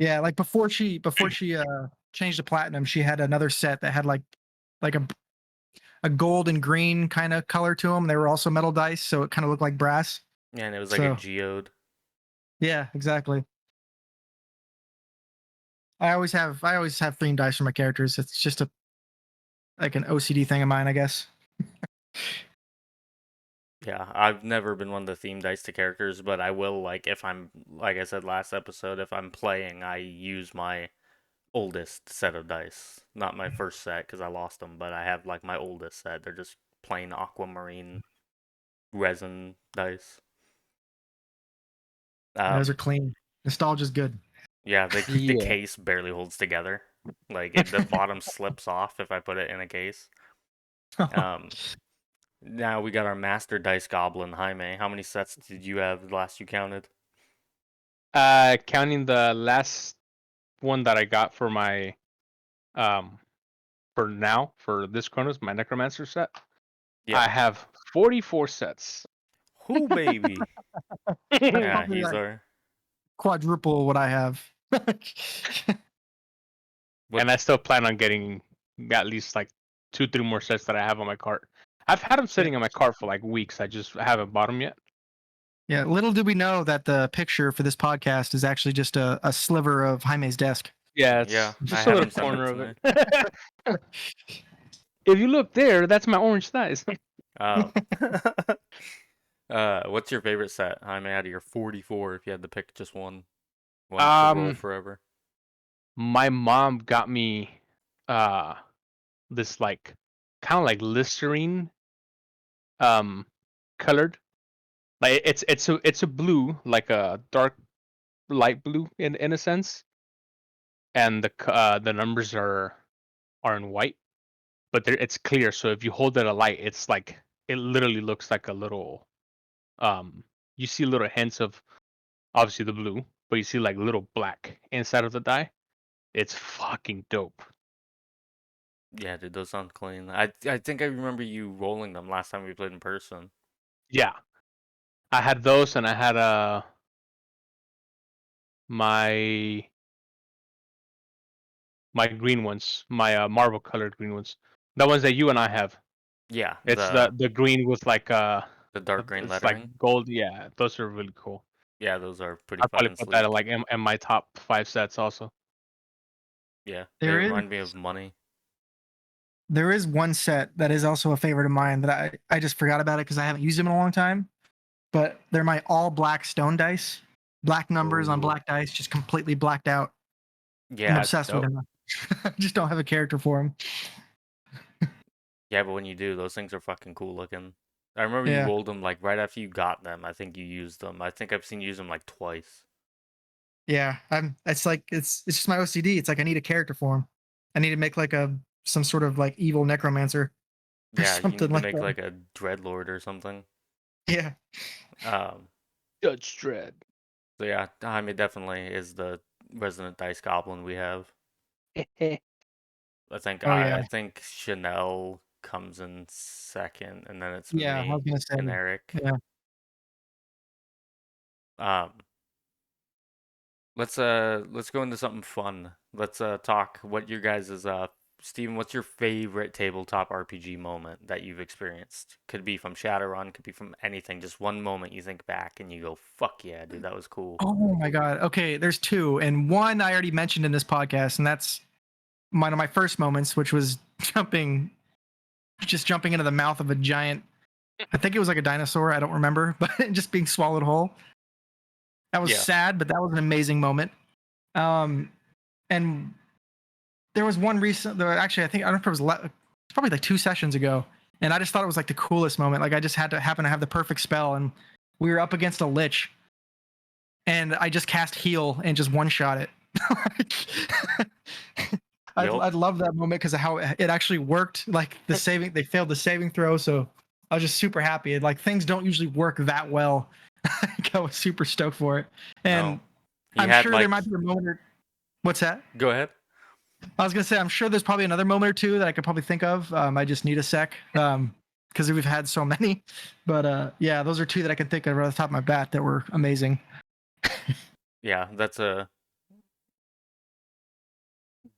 yeah, like before she changed to platinum, she had another set that had like a gold and green kind of color to them. They were also metal dice, so it kind of looked like brass. Yeah, and it was like a geode. Yeah, exactly. I always have themed dice for my characters. It's just like an OCD thing of mine, I guess. Yeah, I've never been one of the theme dice to characters, but I will, like, if I'm, like I said last episode, if I'm playing, I use my oldest set of dice. Not my first set, because I lost them, but I have, like, my oldest set. They're just plain aquamarine resin dice. Those are clean. Nostalgia's good. Yeah, the Yeah. case barely holds together. Like, the bottom slips off if I put it in a case. Now we got our master dice goblin, Jaime. How many sets did you have the last you counted? Counting the last one that I got for my for this Chronos, my Necromancer set. Yeah. I have 44 sets. Who baby? Yeah, Probably he's like our. quadruple what I have. And I still plan on getting at least like 2-3 more sets that I have on my cart. I've had them sitting on my cart for like weeks. I just haven't bought them yet. Yeah, little do we know that the picture for this podcast is actually just a sliver of Jaime's desk. Yeah, it's Yeah, just I a had little him send corner it of it. If you look there, that's my orange dice. What's your favorite set, Jaime, out of your 44? If you had to pick just one to roll forever. My mom got me this like kind of like Listerine colored. Like it's a blue, like a dark light blue in a sense. And the numbers are in white, but it's clear. So if you hold it a light, it's like it literally looks like a little you see little hints of obviously the blue, but you see like little black inside of the die. It's fucking dope. Yeah, dude, those sound clean. I think I remember you rolling them last time we played in person. Yeah. I had those, and I had my green ones, my marble colored green ones. The ones that you and I have. Yeah, It's the green with like the dark green it's like lettering. gold. Yeah, those are really cool. Yeah, those are pretty I'll probably fucking put sleek. that like in my top 5 sets also. Yeah, they remind me of money. There is one set that is also a favorite of mine that I just forgot about it because I haven't used them in a long time. But they're my all black stone dice, black numbers on black dice, just completely blacked out. Yeah, I'm obsessed with them. I just don't have a character for them. Yeah, but when you do, those things are fucking cool looking. I remember you rolled them like right after you got them. I think you used them. I think I've seen you use them like twice. Yeah, it's like it's just my OCD. It's like I need a character for him. I need to make like some sort of like evil necromancer. Yeah, you need to like make that. like a dreadlord or something. Yeah. Judge Dredd. So yeah, Jaime definitely is the resident dice goblin we have. Oh yeah, I think Chanel comes in second, and then it's yeah. I was me gonna say, and Eric. yeah. Um, let's go into something fun. Let's talk what your guys is Steven, what's your favorite tabletop RPG moment that you've experienced? Could be from Shadowrun, could be from anything. Just one moment you think back and you go, "Fuck yeah, dude, that was cool." Oh my god. Okay, there's two, and one I already mentioned in this podcast, and that's one of my first moments, which was just jumping into the mouth of a giant. I think it was like a dinosaur. I don't remember, but just being swallowed whole. That was Yeah. sad, but that was an amazing moment. And there was one recent. Actually, I don't know if it was probably like 2 sessions ago, and I just thought it was like the coolest moment. Like I just had to happen to have the perfect spell, and we were up against a lich, and I just cast heal and just one shot it. Yup. I'd love that moment because of how it actually worked. Like they failed the saving throw, so I was just super happy. Like things don't usually work that well. I was super stoked for it, and No. He I'm had sure there like might be a moment. What's that? Go ahead. I was gonna say I'm sure there's probably another moment or two that I could probably think of. I just need a sec because we've had so many. But yeah, those are two that I can think of right off the top of my bat that were amazing. Yeah, that's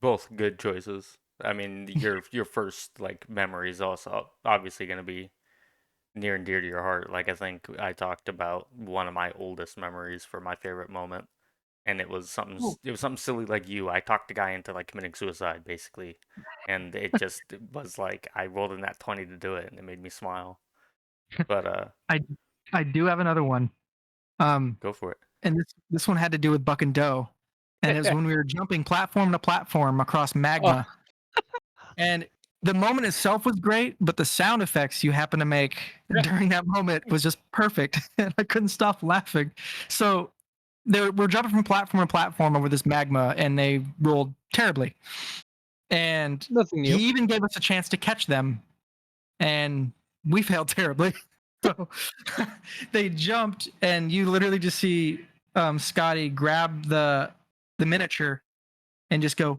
both good choices. I mean, your first like memory is also obviously going to be near and dear to your heart. Like I think I talked about one of my oldest memories for my favorite moment, and Oh, it was something silly like you. I talked the guy into like committing suicide basically, and it just was like I rolled in that 20 to do it, and it made me smile. But I I do have another one. Um, go for it. and this one had to do with Buck and Doe, and it was when we were jumping platform to platform across Oh, magma. And the moment itself was great, but the sound effects you happen to make during that moment was just perfect, and I couldn't stop laughing. So we're jumping from platform to platform over this magma, and they rolled terribly. And nothing he new. even gave us a chance to catch them, and we failed terribly. So they jumped, and you literally just see Scotty grab the miniature and just go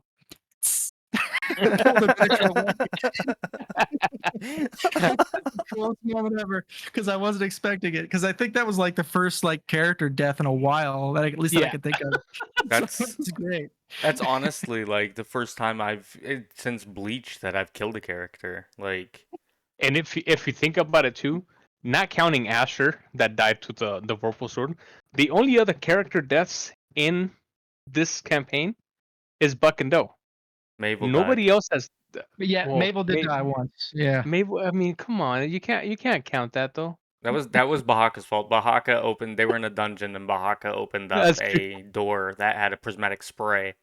and pull the miniature away. Coolest moment ever because I wasn't expecting it. Because I think that was like the first like character death in a while that at least that I Yeah. could think of. So That's it's great. that's honestly like the first time since Bleach that I've killed a character. Like, And if you think about it too, not counting Asher that died to the Vorpal sword, the only other character deaths in this campaign is Buck and Doe. Mabel died. Nobody else has. But yeah, Well, Mabel did die once. Yeah. Maybe I mean, come on, you can't count that though. That was Bahaka's fault. Bahaka opened. They were in a dungeon, and Bahaka opened up That's true. a door that had a prismatic spray,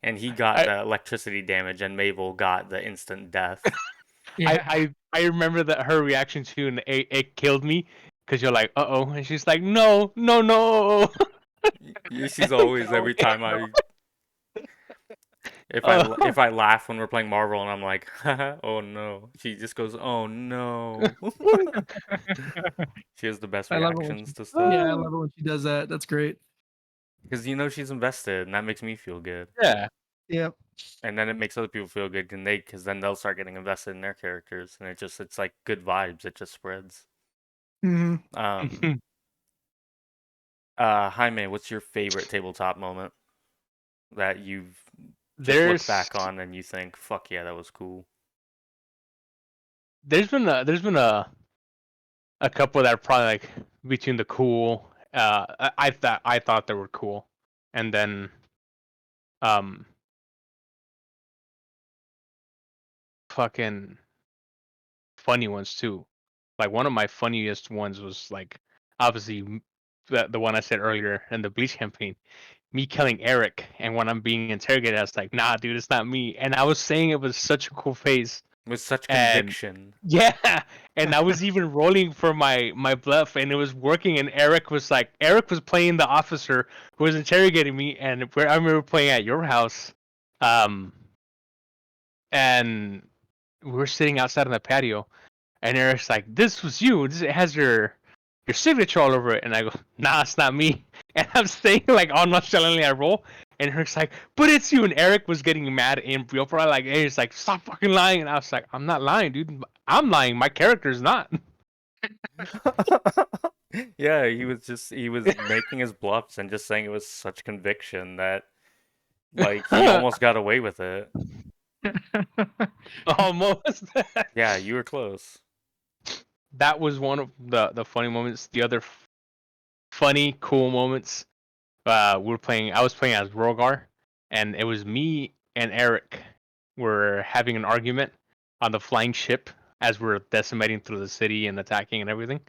and he got I the electricity damage, and Mabel got the instant death. I Yeah. I, I remember that her reaction too, and it killed me because you're like, uh-oh, and she's like, no, no, no. She's always No, every time I uh, if I laugh when we're playing Marvel, and I'm like, oh no, she just goes, oh no. She has the best I love it when reactions she, to stuff yeah, I love it when she does that. That's great. because she's invested, and that makes me feel good. yeah. Yep. And then it makes other people feel good, and because then they'll start getting invested in their characters, and it's like good vibes. It just spreads. Hmm. Um, Jaime, what's your favorite tabletop moment that you've just looked There's back on and you think, fuck yeah, that was cool? there's been a couple that are probably like between the cool. I thought they were cool, and then um fucking funny ones too. Like one of my funniest ones was like obviously the one I said earlier in the Bleach campaign, me killing Eric, and when I'm being interrogated, I was like, nah, dude, it's not me, and I was saying it with such a cool face, With such and conviction. yeah, and I was even rolling for my bluff, and it was working, and Eric was playing the officer who was interrogating me, and I remember playing at your house, um, and we were sitting outside on the patio, and Eric's like, "This was you. It has your signature all over it. And I go, nah, it's not me. And I'm saying like all nonchalantly I roll. And Eric's like, but it's you. And Eric was getting mad in real for like, hey, it's like, stop fucking lying. And I was like, I'm not lying, dude. I'm lying. My character's not. Yeah, he was making his bluffs and just saying it was such conviction that like he almost got away with it. Almost. Yeah, you were close. That was one of the funny moments. The other funny, cool moments. We were playing. I was playing as Rogar, and it was me and Eric were having an argument on the flying ship as we're decimating through the city and attacking and everything.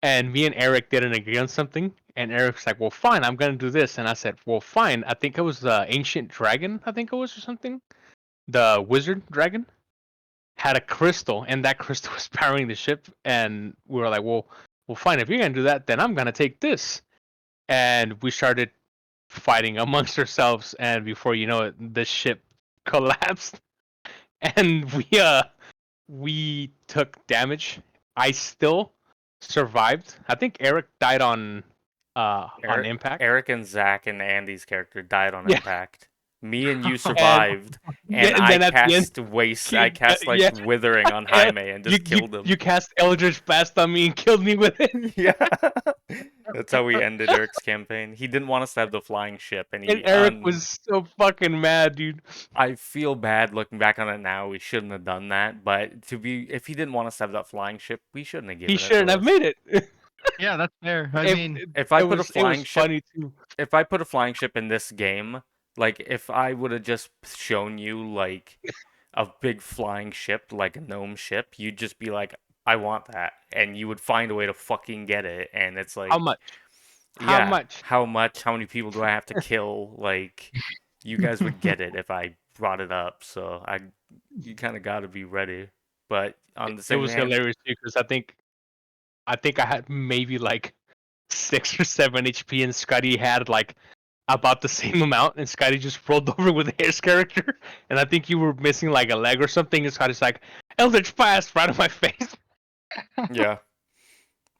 And me and Eric didn't agree on something, and Eric's like, "Well, fine, I'm gonna do this." And I said, "Well, fine." I think it was the ancient dragon. I think it was or something. The wizard dragon had a crystal, and that crystal was powering the ship. And we were like, "Well, fine. If you're gonna do that, then I'm gonna take this." And we started fighting amongst ourselves, and before you know it, the ship collapsed, and we took damage. I still survived. I think Eric died on Eric, impact. Eric and Zach and Andy's character died on Yeah, impact. Me and you and survived, and and I then at the end, cast waste. I cast like yeah, withering on Jaime and you just you killed him. you cast Eldritch Blast on me and killed me with it. Yeah, that's how we ended Eric's campaign. He didn't want us to have the flying ship, and And he Eric was so fucking mad, dude. I feel bad looking back on it now. We shouldn't have done that, but if he didn't want us to have that flying ship, we shouldn't have He given it shouldn't to have us. made it. Yeah, that's fair. I It, mean, it, If I it put a was it was flying ship, funny too. if I put a flying ship in this game, like if I would have just shown you like a big flying ship, like a gnome ship, you'd just be like, I want that, and you would find a way to fucking get it. And it's How like, much? How yeah, much? how much? How many people do I have to kill? Like, you guys would get it if I brought it up. So you kind of got to be ready. But on the It same was hand, hilarious too because I think I had maybe like 6 or 7 HP and Scotty had like about the same amount, and Scotty just rolled over with his character, and I think you were missing like a leg or something, and Scotty's like, Eldritch Blast right on my face. yeah,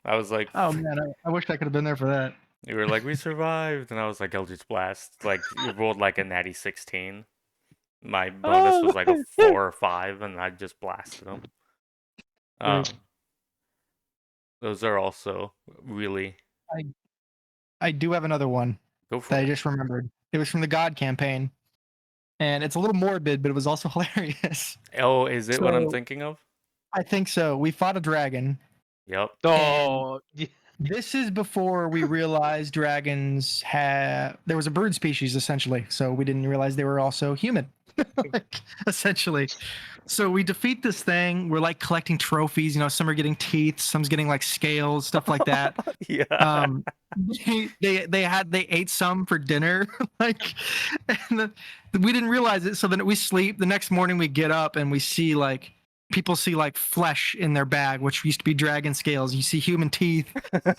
I was like, oh man, I wish I could have been there for that. you were like, we survived, and I was like, Eldritch Blast. Like, you rolled like a natty 16. My bonus Oh, was like a 4 or 5, and I just blasted them. Great. Those are also really I do have another one go for that I it. just remembered. It was from the God campaign, and it's a little morbid, but it was also hilarious. Oh, is it what I'm So thinking of? I think so. We fought a dragon. Yep. oh, yeah. This is before we realized dragons had. There was a bird species essentially, so we didn't realize they were also human. Like, essentially. So we defeat this thing. We're like collecting trophies. You know, some are getting teeth, some's getting like scales, stuff like that. Yeah. Um, they ate some for dinner, like, and then we didn't realize it. So then we sleep. The next morning we get up and we see like people see like flesh in their bag, which used to be dragon scales. You see human teeth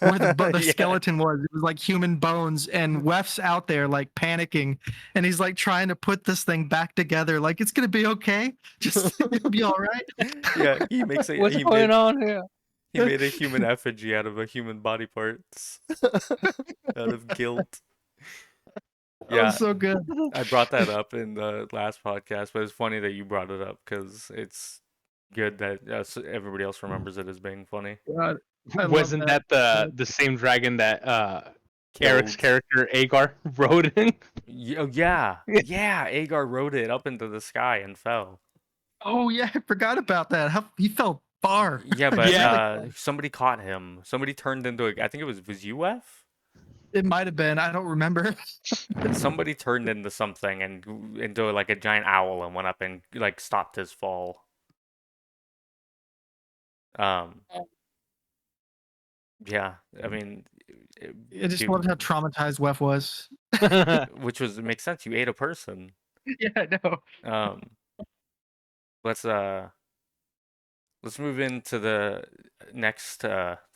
where the Yeah. skeleton was. It was like human bones, and Wef's out there like panicking, and he's like trying to put this thing back together. Like it's gonna be okay, just it'll be all right. Yeah, he makes a What's going on here? he made a human effigy out of a human body parts out of guilt. That Yeah, was so good. I brought that up in the last podcast, but it's funny that you brought it up because it's good that everybody else remembers it as being funny. God, I love Wasn't that the same dragon that Eric's Killed. character Agar rode in? Oh, yeah, yeah. Agar rode it up into the sky and fell. Oh yeah, I forgot about that. How he fell far. Yeah, but Yeah. somebody caught him. Somebody turned into I think it was UF? It might have been. I don't remember. Somebody turned into something and into like a giant owl and went up and like stopped his fall. Um, yeah, I mean, I just loved how traumatized Wef was. which was it makes sense. You ate a person. Yeah, I know. Um, let's move into the next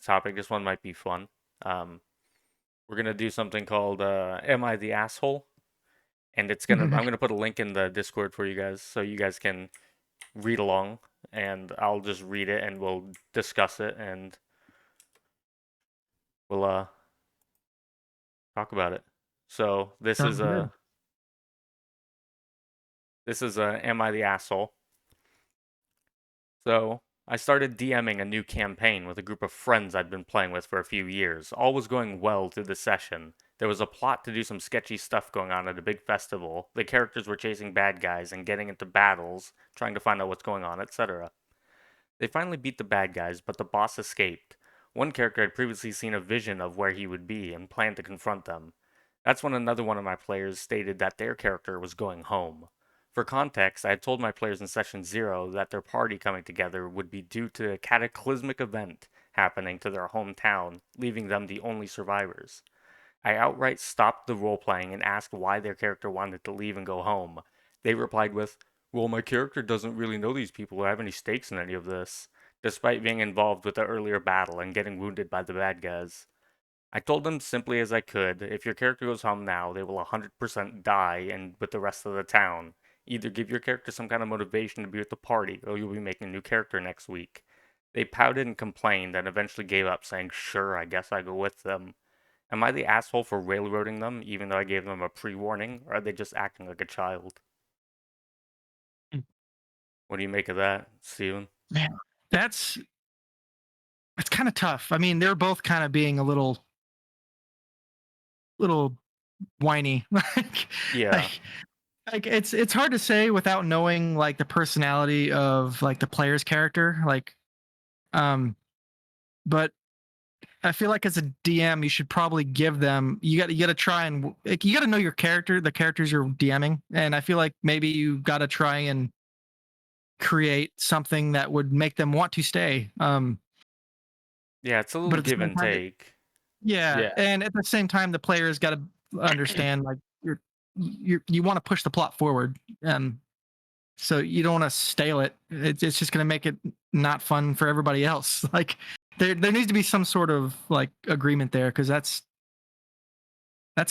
topic. This one might be fun. We're gonna do something called "Am I the Asshole?" And I'm gonna put a link in the Discord for you guys so you guys can read along, and I'll just read it and we'll discuss it and we'll talk about it. So Sounds good. this is Am I the Asshole? So I started DMing a new campaign with a group of friends I'd been playing with for a few years. All was going well through the session. There was a plot to do some sketchy stuff going on at a big festival. The characters were chasing bad guys and getting into battles, trying to find out what's going on, etc. They finally beat the bad guys, but the boss escaped. One character had previously seen a vision of where he would be and planned to confront them. That's when another one of my players stated that their character was going home. For context, I had told my players in session 0 that their party coming together would be due to a cataclysmic event happening to their hometown, leaving them the only survivors. I outright stopped the role playing and asked why their character wanted to leave and go home. They replied with, "Well, my character doesn't really know these people or have any stakes in any of this," despite being involved with the earlier battle and getting wounded by the bad guys. I told them simply as I could, if your character goes home now, they will 100% die and with the rest of the town. Either give your character some kind of motivation to be with the party, or you'll be making a new character next week. They pouted and complained and eventually gave up, saying, "Sure, I guess I go with them." Am I the asshole for railroading them, even though I gave them a pre-warning, or are they just acting like a child? What do you make of that, Steven? Man, that's it's kind of tough. I mean, they're both kind of being a little whiny. Yeah, like like it's hard to say without knowing like the personality of like the player's character. Um, but I feel like as a DM, you should probably give them. You got to try and like, you got to know your character, the characters you're DMing, and I feel like maybe you got to try and create something that would make them want to stay. yeah, it's a But little at the give same and time, take. yeah, Yeah. and at the same time, the player's got to understand like you want to push the plot forward. So you don't want to stale it. It's just going to make it not fun for everybody else. Like there needs to be some sort of like agreement there because that's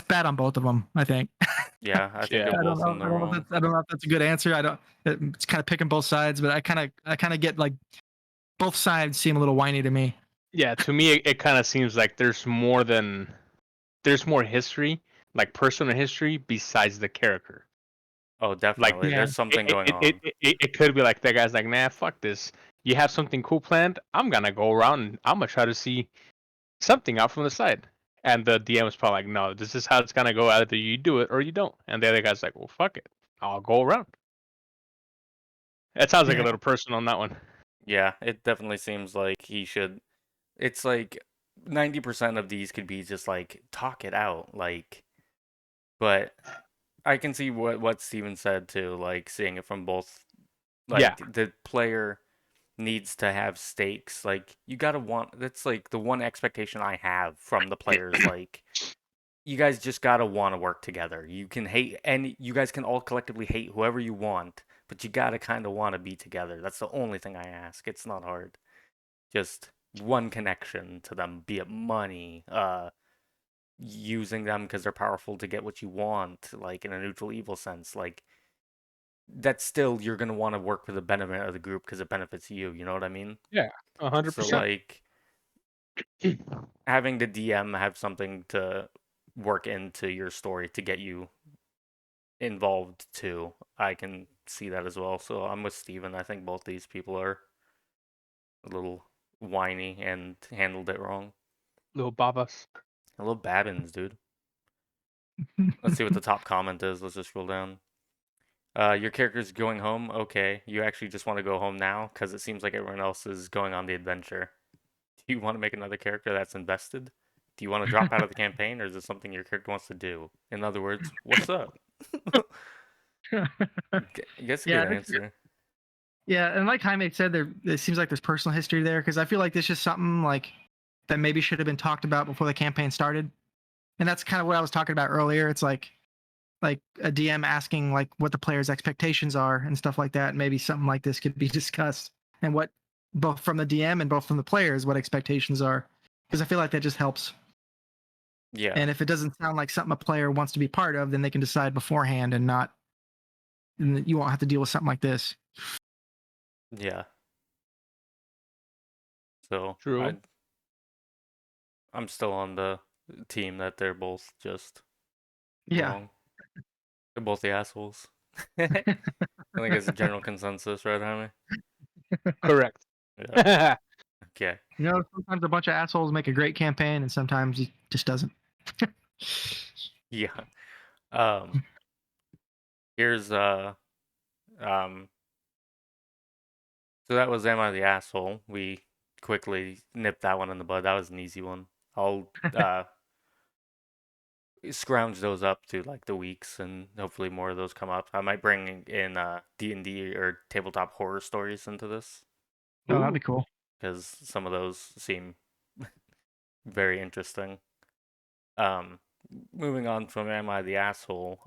bad on both of them. I think. Yeah, I think they're Yeah. I don't both know. in I the don't know if wrong. that's, I don't know if that's a good answer. I don't. It's kind of picking both sides, but I kind of get like both sides seem a little whiny to me. Yeah, to me it kind of seems like there's more history, like personal history besides the character. Oh, Like definitely. Yeah. There's something going on. it could be like that guy's like, nah, fuck this. You have something cool planned. I'm gonna go around and I'm gonna try to see something out from the side. And the DM is probably like, no, this is how it's gonna go. Either you do it or you don't. And the other guy's like, well, fuck it, I'll go around. It sounds like a Yeah. little personal on that one. Yeah, it definitely seems like he should. It's like 90% of these could be just like talk it out, like. But I can see what Steven said too, like seeing it from both. Yeah, Like the player needs to have stakes. Like you gotta want. That's like the one expectation I have from the players. Like you guys just gotta want to work together. You can hate, and you guys can all collectively hate whoever you want, but you gotta kind of want to be together. That's the only thing I ask. It's not hard. Just one connection to them, be it money, using them because they're powerful to get what you want, like in a neutral evil sense. Like that's still you're gonna want to work for the benefit of the group because it benefits you. You know what I mean? yeah, hundred So percent. like having the DM have something to work into your story to get you involved too. I can see that as well. So I'm with Steven. I think both these people are a little whiny and handled it wrong. Little babas. A little Babbins, dude. Let's see what the top comment is. Let's just scroll down. Your character's going home. Okay, you actually just want to go home now because it seems like everyone else is going on the adventure. Do you want to make another character that's invested? Do you want to drop out of the campaign, or is this something your character wants to do? In other words, what's up? That's a good Yeah, answer. yeah, and like Jaime said, there it seems like there's personal history there because I feel like this is something like that maybe should have been talked about before the campaign started, and that's kind of what I was talking about earlier. It's like a DM asking like what the player's expectations are and stuff like that. Maybe something like this could be discussed and what both from the DM and both from the players what expectations are because I feel like that just helps. Yeah, And if it doesn't sound like something a player wants to be part of, then they can decide beforehand and not, and you won't have to deal with something like this. yeah. So True. I'm still on the team that they're both just Yeah. wrong. They're both the assholes. I think it's a general consensus, right, Jaime? Correct. Yeah. Okay. Sometimes a bunch of assholes make a great campaign, and sometimes it just doesn't. Yeah. Um. Here's um. So that was Am I the Asshole? We quickly nipped that one in the bud. That was an easy one. I'll scrounge those up to like the weeks, and hopefully more of those come up. I might bring in D&D or tabletop horror stories into this Oh, that'd Ooh. be cool. because some of those seem very interesting. Um, moving on from Am I the Asshole?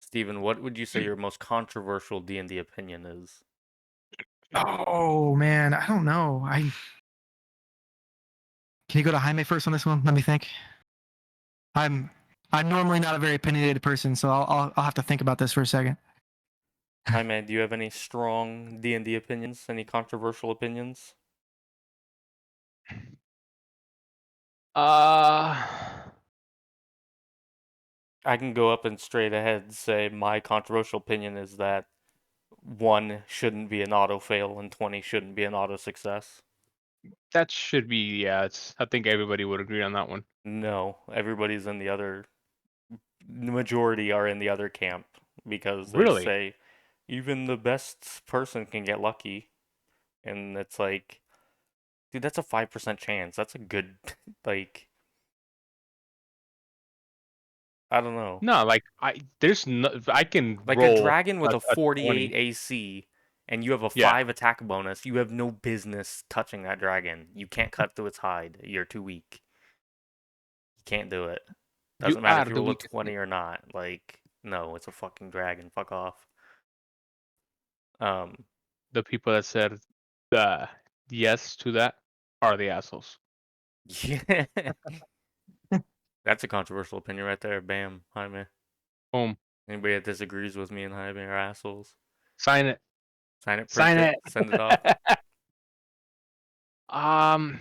Stephen, what would you say your most controversial D&D opinion is? Oh man, I don't know. Can you go to Jaime first on this one? Let me think. I'm I'm normally not a very opinionated person, so I'll have to think about this for a second. Hi, man. Do you have any strong D&D opinions? Any controversial opinions? Uh, I can go up and straight ahead say my controversial opinion is that 1 shouldn't be an auto fail and 20 shouldn't be an auto success. that should be, yeah. I think everybody would agree on that one. No, everybody's in the other, the majority are in the other camp because they Really? say even the best person can get lucky. And it's like, dude, that's a 5% chance. That's a good, like, I don't know. No, like there's no, I can Like a roll dragon with a a 48 20. AC and you have a Yeah, 5 attack bonus, you have no business touching that dragon. You can't cut through its hide. You're too weak. You can't do it. you Doesn't matter are if you the roll a weakest 20 link. or not. Like, no, it's a fucking dragon. Fuck off. Um, The people that said yes to that are the assholes. yeah. That's a controversial opinion right there. Bam, Jaime. Boom. Anybody that disagrees with me and Jaime are assholes. Sign it. Sign it, print Sign it, it. send it off. um.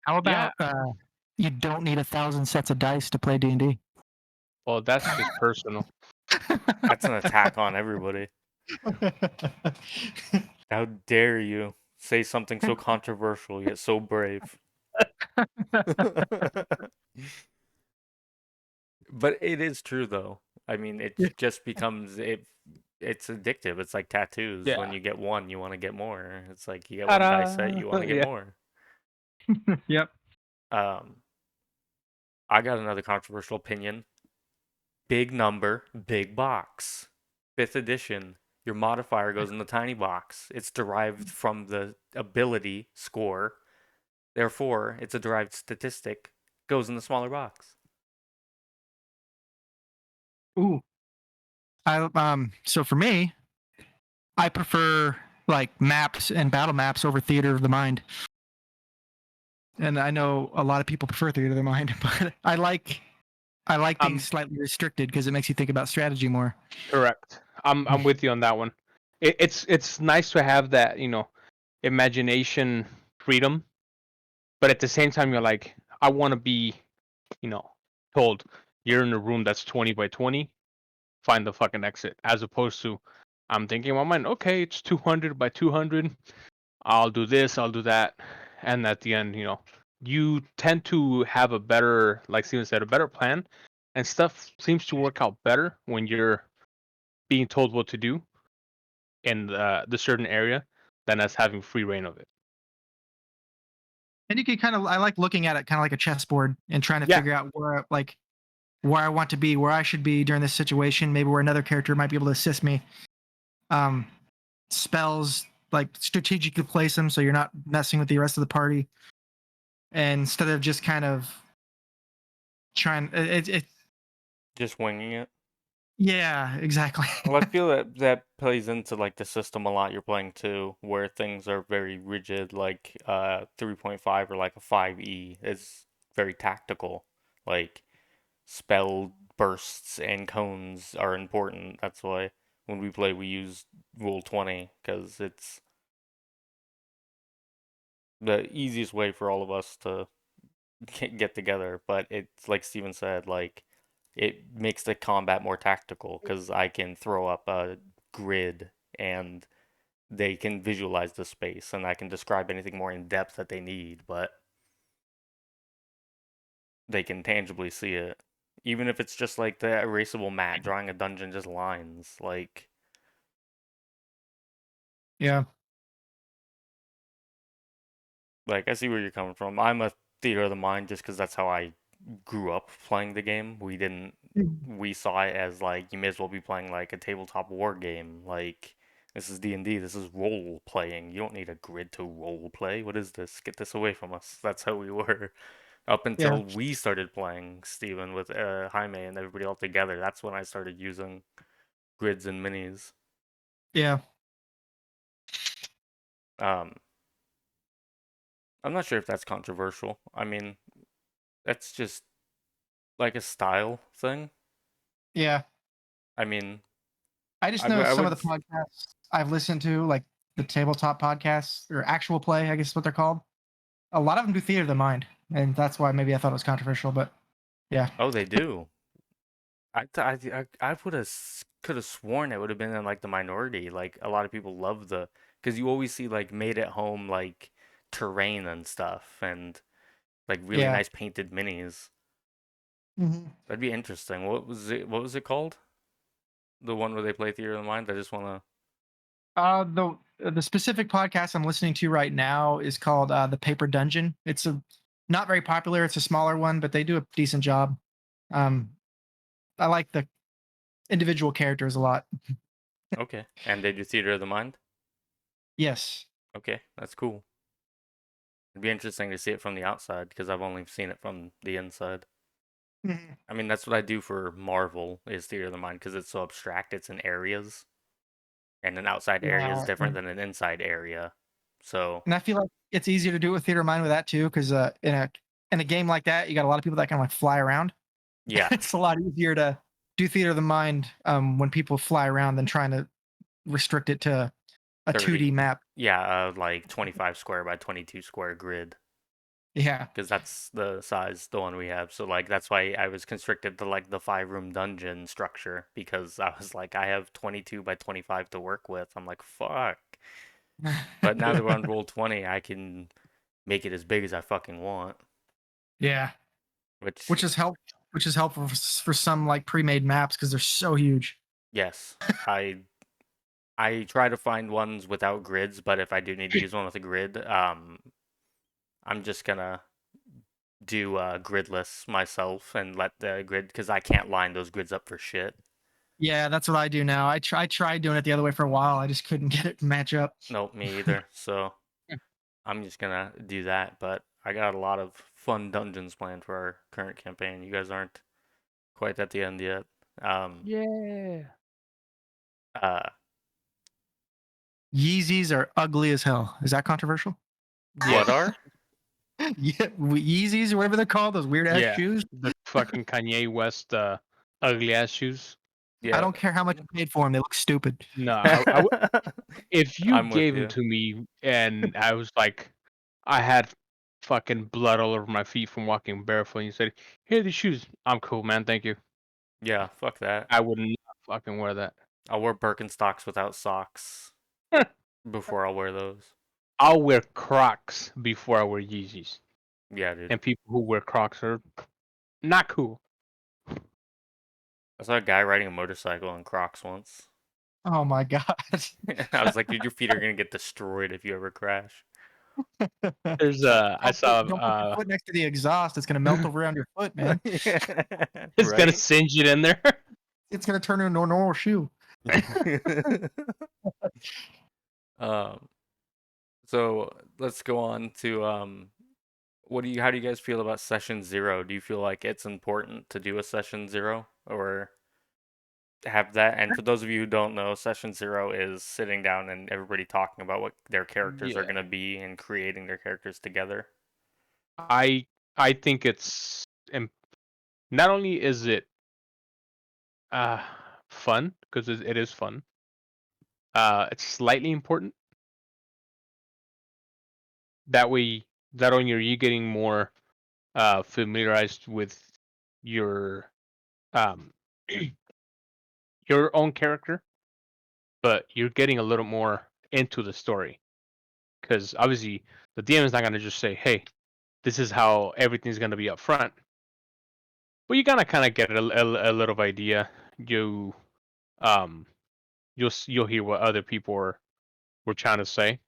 How Yeah. about you don't need 1,000 sets of dice to play D&D? Well, that's just personal. That's an attack on everybody. How dare you say something so controversial yet so brave? But it is true though. I mean, it just becomes it's addictive. It's like tattoos. When Yeah. you get one, you want to get more. It's like you get one die set, Ta-da! you want to get Yeah. more. Yep. Um, I got another controversial opinion. Big number, big box. 5th edition. Your modifier goes in the tiny box. It's derived from the ability score. Therefore, it's a derived statistic. Goes in the smaller box. Ooh. So for me, I prefer like maps and battle maps over theater of the mind. And I know a lot of people prefer theater of the mind, but I like being I'm slightly restricted because it makes you think about strategy more. correct. I'm with you on that one. It's nice to have that, imagination freedom, but at the same time you're like, I want to be, you know, told you're in a room that's 20 by 20, find the fucking exit, as opposed to I'm thinking in my mind, okay, it's 200 by 200. I'll do this, I'll do that, and at the end, you tend to have a better, like Steven said, a better plan, and stuff seems to work out better when you're being told what to do in the certain area than as having free reign of it. And you can I like looking at it kind of like a chessboard and trying to Yeah, figure out where I want to be, where I should be during this situation, maybe where another character might be able to assist me. Um, Spells, like strategically place them so you're not messing with the rest of the party, and instead of just kind of trying it. Just winging it. Yeah, exactly. Well, I feel that that plays into like the system a lot you're playing too, where things are very rigid, like 3.5 or like a 5e is very tactical. Like spell bursts and cones are important. That's why when we play we use Roll 20 because it's the easiest way for all of us to get together. But it's like Steven said, like it makes the combat more tactical because I can throw up a grid and they can visualize the space and I can describe anything more in depth that they need, but they can tangibly see it. Even if it's just like the erasable mat, drawing a dungeon just lines. Yeah. Like I see where you're coming from. I'm a theater of the mind just because that's how I grew up playing the game. We saw it as like you may as well be playing like a tabletop war game. Like this is D&D, this is role playing. You don't need a grid to role play. What is this? Get this away from us. That's how we were up Yeah. until we started playing Stephen with Jaime and everybody all together. That's when I started using grids and minis. Yeah. Um, I'm not sure if that's controversial. I mean, that's just like a style thing. Yeah. I mean, I just I know would, I some of would, the podcasts I've listened to, like the tabletop podcasts or actual play, I guess is what they're called. A lot of them do theater of the mind, and that's why maybe I thought it was controversial. But yeah, oh, they do. I could have sworn it would have been in like the minority. Like a lot of people love because you always see like made at home like terrain and stuff and like really yeah. nice painted minis. hmm That'd be interesting. What was it called? The one where they play Theater of the Mind? I just wanna. The specific podcast I'm listening to right now is called the Paper Dungeon. It's a not very popular. It's a smaller one, but they do a decent job. Um, I like the individual characters a lot. Okay. And they do Theater of the Mind? Yes. Okay, that's cool. It'd be interesting to see it from the outside because I've only seen it from the inside. Mhm. I mean, that's what I do for Marvel is Theater of the Mind because it's so abstract. It's in areas, and an outside area is Yeah, different than an inside area. So, and I feel like it's easier to do it with theater of mind with that too, because in a game like that, you got a lot of people that can like fly around. yeah, It's a lot easier to do theater of the mind when people fly around than trying to restrict it to a 2D 30. map. Yeah, like 25 square by 22 square grid Yeah. because that's the size, the one we have. So, like, that's why I was constricted to like the 5 room dungeon structure because I was like, I have 22 by 25 to work with. I'm like, fuck. But now that we're on roll 20, I can make it as big as I fucking want. Yeah. Which, Which is helpful for some like pre-made maps because they're so huge. yes, I I try to find ones without grids, but if I do need to use one with a grid, I'm just gonna do gridless myself and let the grid because I can't line those grids up for shit. Yeah, that's what I do now. I tried doing it the other way for a while. I just couldn't get it to match up. Nope, me either. So I'm just gonna do that. But I got a lot of fun dungeons planned for our current campaign. You guys aren't quite at the end yet. Um, Yeah. uh, Yeezys are ugly as hell. Is that controversial? what Yes. are? Yeah, Yeezys or whatever they're called, those weird ass Yeah. shoes. The fucking Kanye West ugly ass shoes. I Yeah. don't care how much I paid for them; they look stupid. No, if you I'm with gave them you. to me and I was like, I had fucking blood all over my feet from walking barefoot, and you said, "Here are these shoes." I'm cool, man. Thank you. Yeah, fuck that. I would not fucking wear that. I'll wear Birkenstocks without socks before I'll wear those. I'll wear Crocs before I wear Yeezys. Yeah, dude. And people who wear Crocs are not cool. I saw a guy riding a motorcycle in Crocs once. Oh my god! I was like, dude, your feet are gonna get destroyed if you ever crash. There's I saw Don't put your foot next to the exhaust; it's gonna melt around your foot, man. it's gonna Right? singe it in there. It's gonna turn into a normal shoe. um, so let's go on to how do you guys feel about session 0? Do you feel like it's important to do a session 0 or have that? And for those of you who don't know, session 0 is sitting down and everybody talking about what their characters are Yeah. going to be and creating their characters together. I I think it's not only is it uh fun because it is fun. It's slightly important. that way, that on you're getting more familiarized with your um your own character, but you're getting a little more into the story because obviously the DM is not going to just say, "Hey, this is how everything's going to be up front." But you gotta kind of get a little idea. You um you'll hear what other people were trying to say,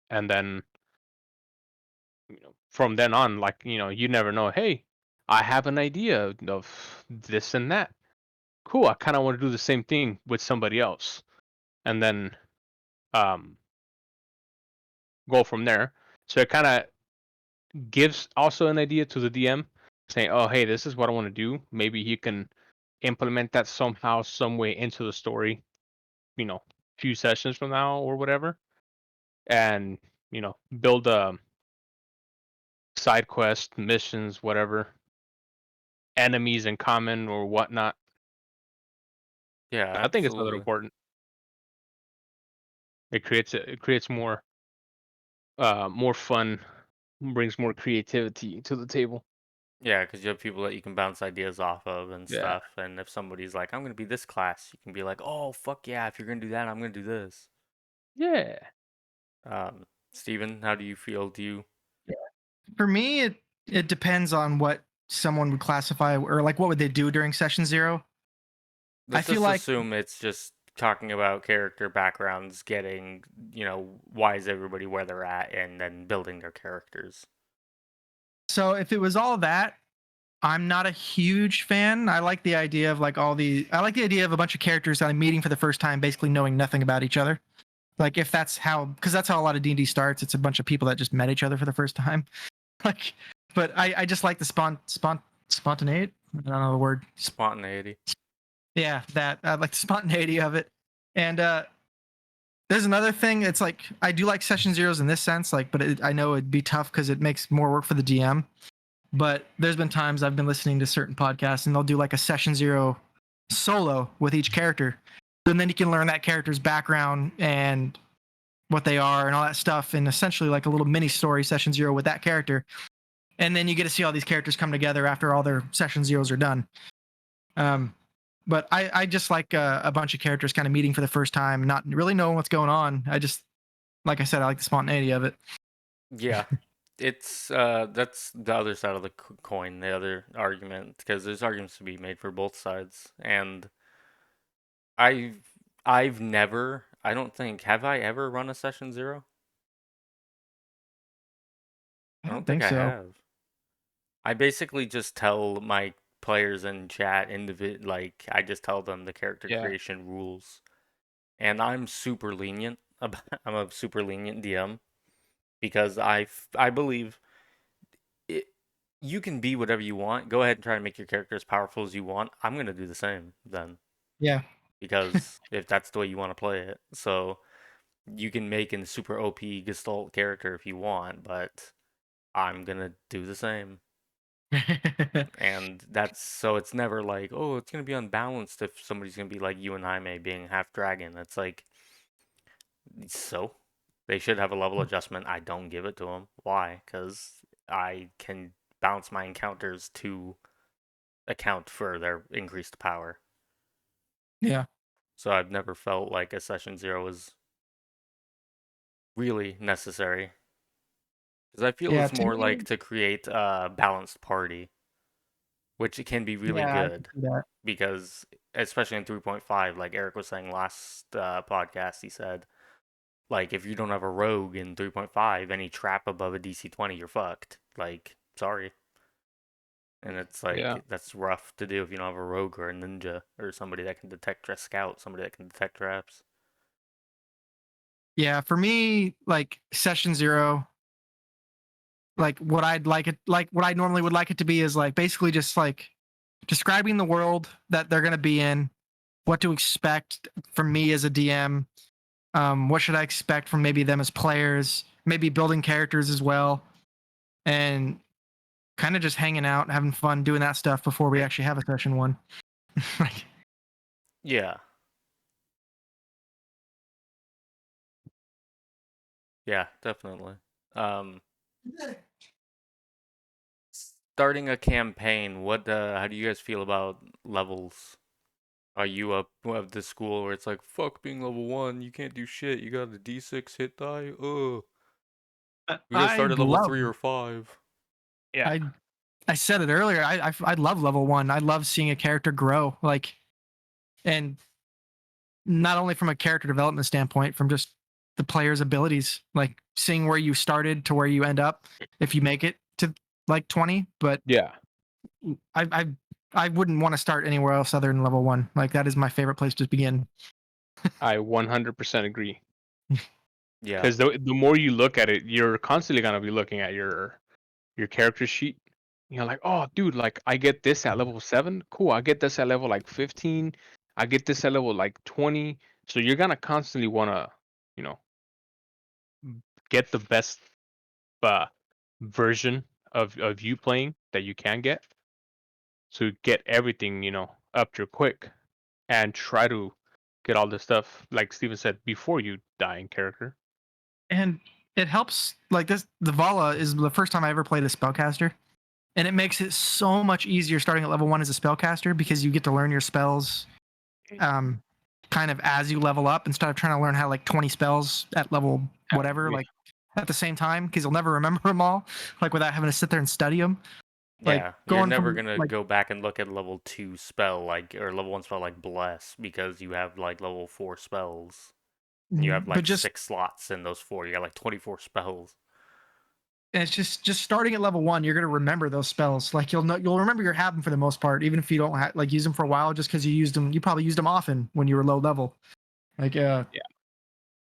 and then from then on, like you never know. Hey, I have an idea of this and that. Cool. I kind of want to do the same thing with somebody else, and then um go from there. So it kind of gives also an idea to the DM, saying, "Oh, hey, this is what I want to do. Maybe he can implement that somehow, some way into the story. Few sessions from now or whatever, and build a side quest, missions, whatever, enemies in common or whatnot." Yeah, I think it's a little absolutely. important. It creates more fun, brings more creativity to the table. Yeah, because you have people that you can bounce ideas off of and Yeah. stuff. And if somebody's like, I'm gonna be this class, you can be like, oh fuck yeah, if you're gonna do that, I'm gonna do this. Yeah. Steven, how do you feel? Do you For me, it depends on what someone would classify, or like what would they do during session 0. I let's feel just like, assume it's just talking about character backgrounds, getting, why is everybody where they're at, and then building their characters. so if it was all that, I'm not a huge fan. I like the idea of like I like the idea of a bunch of characters that I'm meeting for the first time, basically knowing nothing about each other. Like if that's how, because that's how a lot of D&D starts. It's a bunch of people that just met each other for the first time. Like, but I just like the spontaneity. I don't know the word. Spontaneity. Yeah, that I like the spontaneity of it. And there's another thing. It's like I do like session zeros in this sense, like, but I know it'd be tough because it makes more work for the DM. But there's been times I've been listening to certain podcasts and they'll do like a session 0 solo with each character, and then you can learn that character's background and what they are and all that stuff, and essentially like a little mini story session 0 with that character. And then you get to see all these characters come together after all their session zeros are done. Um, but I just like a bunch of characters kind of meeting for the first time, not really knowing what's going on. I just, like I said, I like the spontaneity of it. Yeah, it's that's the other side of the coin, the other argument, because there's arguments to be made for both sides, and I've I've never, I don't think, have I ever run a session 0? I I don't don't think think I so. have. I basically just tell my players in chat like I just tell them the character Yeah. creation rules, and I'm super lenient about, I'm a super lenient DM because I believe it, you can be whatever you want. Go ahead and try to make your character as powerful as you want. I'm gonna do the same then Yeah. because if that's the way you want to play it. So you can make a super OP Gestalt character if you want, but I'm gonna do the same. And that's so it's never like, oh, it's gonna be unbalanced if somebody's gonna be like you and Jaime being half dragon. It's like, so they should have a level adjustment. I don't give it to them. Why? Because I can bounce my encounters to account for their increased power. Yeah. So I've never felt like a session 0 was really necessary. Because I feel Yeah. it's To more me, like to create a balanced party, which it can be really yeah, I can good. see that. Because especially in 3.5, like Eric was saying last podcast, he said, like, if you don't have a rogue in 3.5, any trap above a DC 20, you're fucked. Like, sorry. And it's Yeah. like, that's rough to do if you don't have a rogue or a ninja or somebody that can detect a scout, somebody that can detect traps. Yeah. For me, like session 0, like what I'd like it, like what I normally would like it to be is like basically just like describing the world that they're going to be in, what to expect from me as a DM. What should I expect from maybe them as players? Maybe building characters as well, and kind of just hanging out, having fun, doing that stuff before we actually have a session 1. Like, Yeah. Yeah, definitely. Um, Starting a campaign, how do you guys feel about levels? Are you up of the school where it's like, fuck being level 1, you can't do shit, you got a D6 hit die? Ugh. We gotta I start at level love 3 or 5. Yeah. I I said it earlier. I love level 1. I love seeing a character grow, like, and not only from a character development standpoint, from just the player's abilities, like seeing where you started to where you end up if you make it to like 20. But Yeah. I I I wouldn't want to start anywhere else other than level 1. Like that is my favorite place to begin. I 100% agree. Yeah. Because the more you look at it, you're constantly gonna be looking at your character sheet. You're like, oh, dude, like I get this at level 7. Cool. I get this at level like 15. I get this at level like 20. So you're gonna constantly wanna, you know, get the best uh, version of you playing that you can get. So get everything, up to quick and try to get all this stuff, like Steven said, before you die in character. And it helps, like this, the Vala is the first time I ever played a spellcaster. And it makes it so much easier starting at level 1 as a spellcaster because you get to learn your spells um kind of as you level up instead of trying to learn how like 20 spells at level whatever, Yeah. like at the same time, because you'll never remember them all, like without having to sit there and study them. Like Yeah, you're going never from gonna like go back and look at level 2 spell, like, or level 1 spell like Bless, because you have, like, level 4 spells. And you have, but like, just 6 slots in those 4. You got, like, 24 spells. and it's just starting at level 1, you're gonna remember those spells. Like you'll remember you have them for the most part, even if you don't like use them for a while, just because you used them. You probably used them often when you were low level. Like Yeah.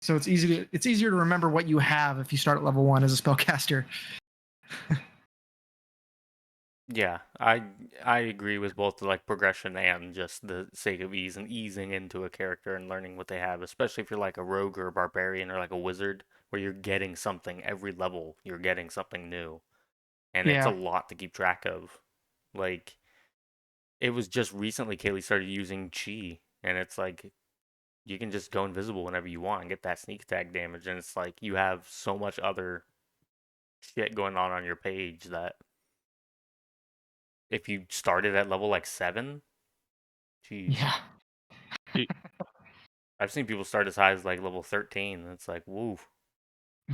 so it's easier to remember what you have if you start at level 1 as a spellcaster. Yeah, I agree with both the, like, progression and just the sake of ease and easing into a character and learning what they have, especially if you're like a rogue or a barbarian or like a wizard, where you're getting something every level, you're getting something new. And it's a Yeah. lot to keep track of. Like, it was just recently Kaylee started using chi, and it's like you can just go invisible whenever you want and get that sneak attack damage, and it's like you have so much other shit going on your page that if you started at level like 7, jeez. Yeah. I've seen people start as high as like level 13, and it's like, woo.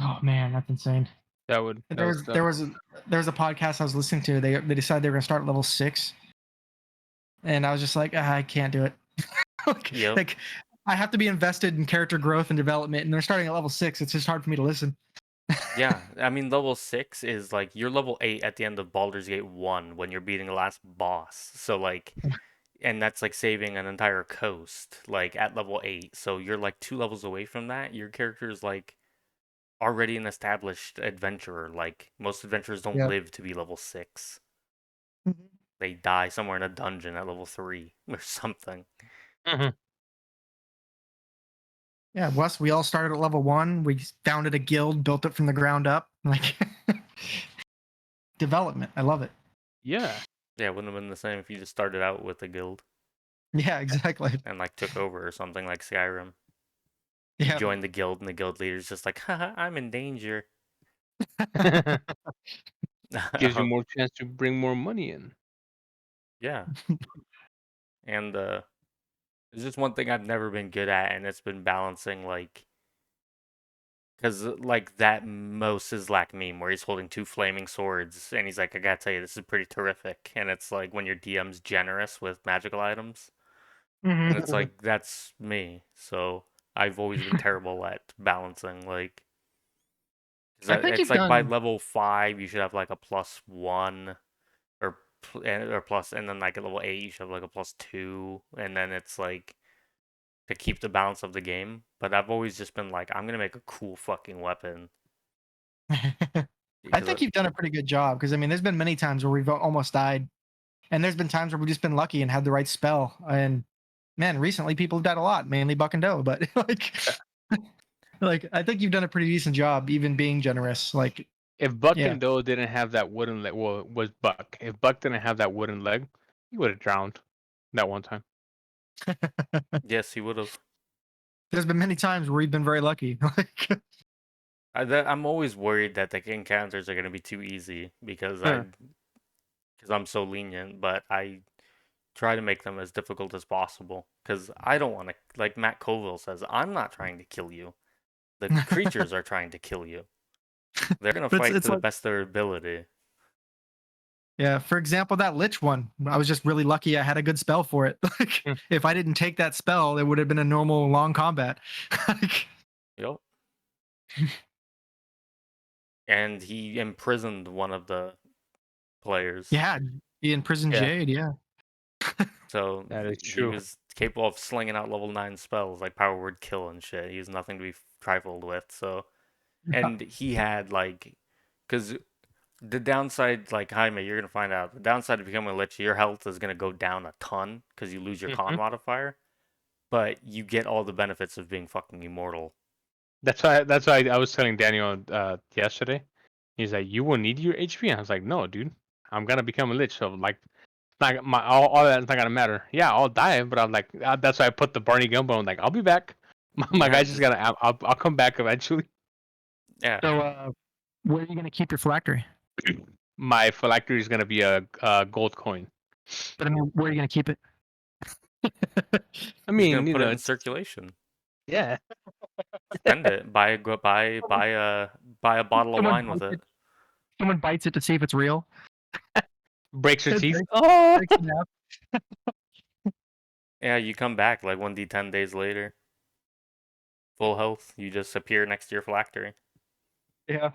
Oh man, that's insane. That would There was there was a there was a podcast I was listening to. They decided they were gonna start at level 6, and I was just like, I can't do it. like, Yep. like I have to be invested in character growth and development, and they're starting at level 6. It's just hard for me to listen. Yeah, I mean level 6 is like you're level 8 at the end of Baldur's Gate 1 when you're beating the last boss. So like and that's like saving an entire coast like at level 8. So you're like 2 levels away from that. Your character is like already an established adventurer. Like most adventurers don't Yeah. live to be level 6. Mhm. They die somewhere in a dungeon at level 3 or something. Mhm. Yeah, Wes, we all started at level 1. We founded a guild, built it from the ground up. Like development. I love it. Yeah. Yeah, it wouldn't have been the same if you just started out with a guild Yeah, exactly. and like took over or something like Skyrim. You Yeah. join the guild and the guild leader's just like, haha, I'm in danger. Gives you more chance to bring more money in. Yeah. And there's just one thing I've never been good at, and it's been balancing like because like that Moses Lack meme where he's holding 2 flaming swords and he's like, I gotta tell you, this is pretty terrific. And it's like when your DM's generous with magical items. And it's Mhm. like that's me. So I've always been terrible at balancing like 'cause I think it's you've like by done. level 5 you should have like a +1 or or plus, and then like at level 8 you should have like a +2, and then it's like to keep the balance of the game. But I've always just been like, I'm gonna make a cool fucking weapon I because think you've done a pretty good job because I mean, there's been many times where we've almost died, and there's been times where we've just been lucky and had the right spell. And man, recently people have died a lot, mainly Buck and Doe. But like I think you've done a pretty decent job, even being generous. Like, If Buck yeah, and Doe didn't have that wooden leg, well, it was Buck. If Buck didn't have that wooden leg, he would have drowned that one time. yes, he would have. there's been many times where we've been very lucky. Like, I'm always worried that the encounters are gonna be too easy because I'm so lenient, but I try to make them as difficult as possible because I don't want to, like Matt Colville says, I'm not trying to kill you. The creatures are trying to kill you. They're gonna But fight it's to the like, best of their ability. yeah, for example, that Lich one, I was just really lucky I had a good spell for it. Like, Mm. if I didn't take that spell, it would have been a normal long combat. Like, Yep. And he imprisoned one of the players. yeah, he imprisoned Yeah. Jade, yeah. So That is he true. was capable of slinging out level 9 spells like Power Word Kill and shit. He's nothing to be trifled with. So, and he had like, because the downside, like Jaime, you're gonna find out the downside of becoming a Lich, your health is gonna go down a ton because you lose your con Mhm. modifier, but you get all the benefits of being fucking immortal. That's why I was telling Daniel yesterday. He's like, "You will need your HP." I was like, "No, dude. I'm gonna become a lich, so like, not my all that's not gonna matter. Yeah, I'll die, but I'm like, that's why I put the Barney Gumbo. I'm like, I'll be back. My Yeah, guy's just just gonna. I'll come back eventually. yeah. So, where are you going to keep your phylactery? My phylactery is gonna be a gold coin. But I mean, where are you going to keep it? I He's gonna mean, put it in it's circulation. yeah. Spend it. Buy a bottle of Someone wine with bites it. it. Someone bites it to see if it's real. Breaks your It teeth. breaks, Oh, breaks it out. Yeah, you come back like 1d10 days later. Full health. You just appear next to your phylactery. Yeah.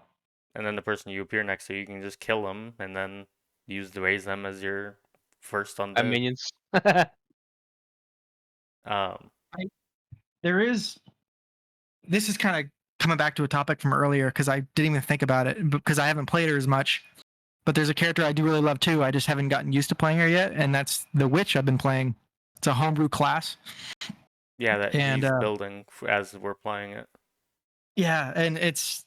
And then the person you appear next to, you can just kill them and then raise them as your first undead. minions. Um, There is. This is kind of coming back to a topic from earlier because I didn't even think about it because I haven't played her as much. But there's a character I do really love too. I just haven't gotten used to playing her yet, and that's the witch I've been playing. It's a homebrew class, yeah, that and he's building as we're playing it. yeah, and it's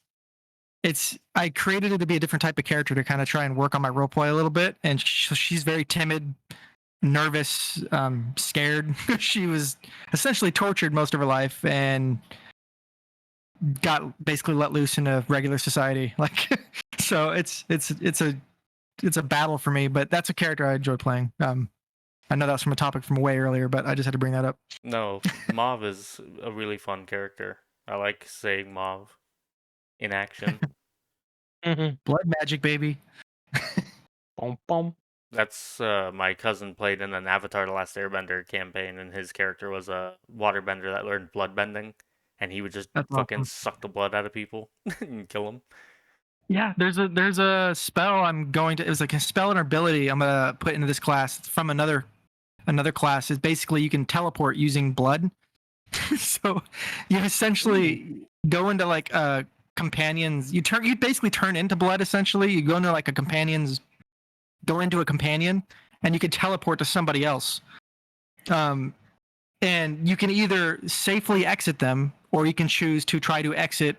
I created it to be a different type of character to kind of try and work on my role play a little bit. And she's very timid, nervous, scared. She was essentially tortured most of her life and got basically let loose into regular society. Like, so it's a battle for me, but that's a character I enjoy playing. I know that's from a topic from way earlier, but I just had to bring that up. No, Mauve is a really fun character. I like saying Mauve in action. Blood magic, baby. Boom, boom. That's my cousin played in an Avatar: The Last Airbender campaign, and his character was a waterbender that learned bloodbending, and he would just That's fucking awesome. suck the blood out of people and kill them. Yeah, there's a spell I'm going to. It was like a spell and ability I'm gonna put into this class. It's from another class. Is basically you can teleport using blood. So you essentially go into like a companions. You basically turn into blood. Essentially, you go into like a companions. Go into a companion, and you can teleport to somebody else. Um, and you can either safely exit them, or you can choose to try to exit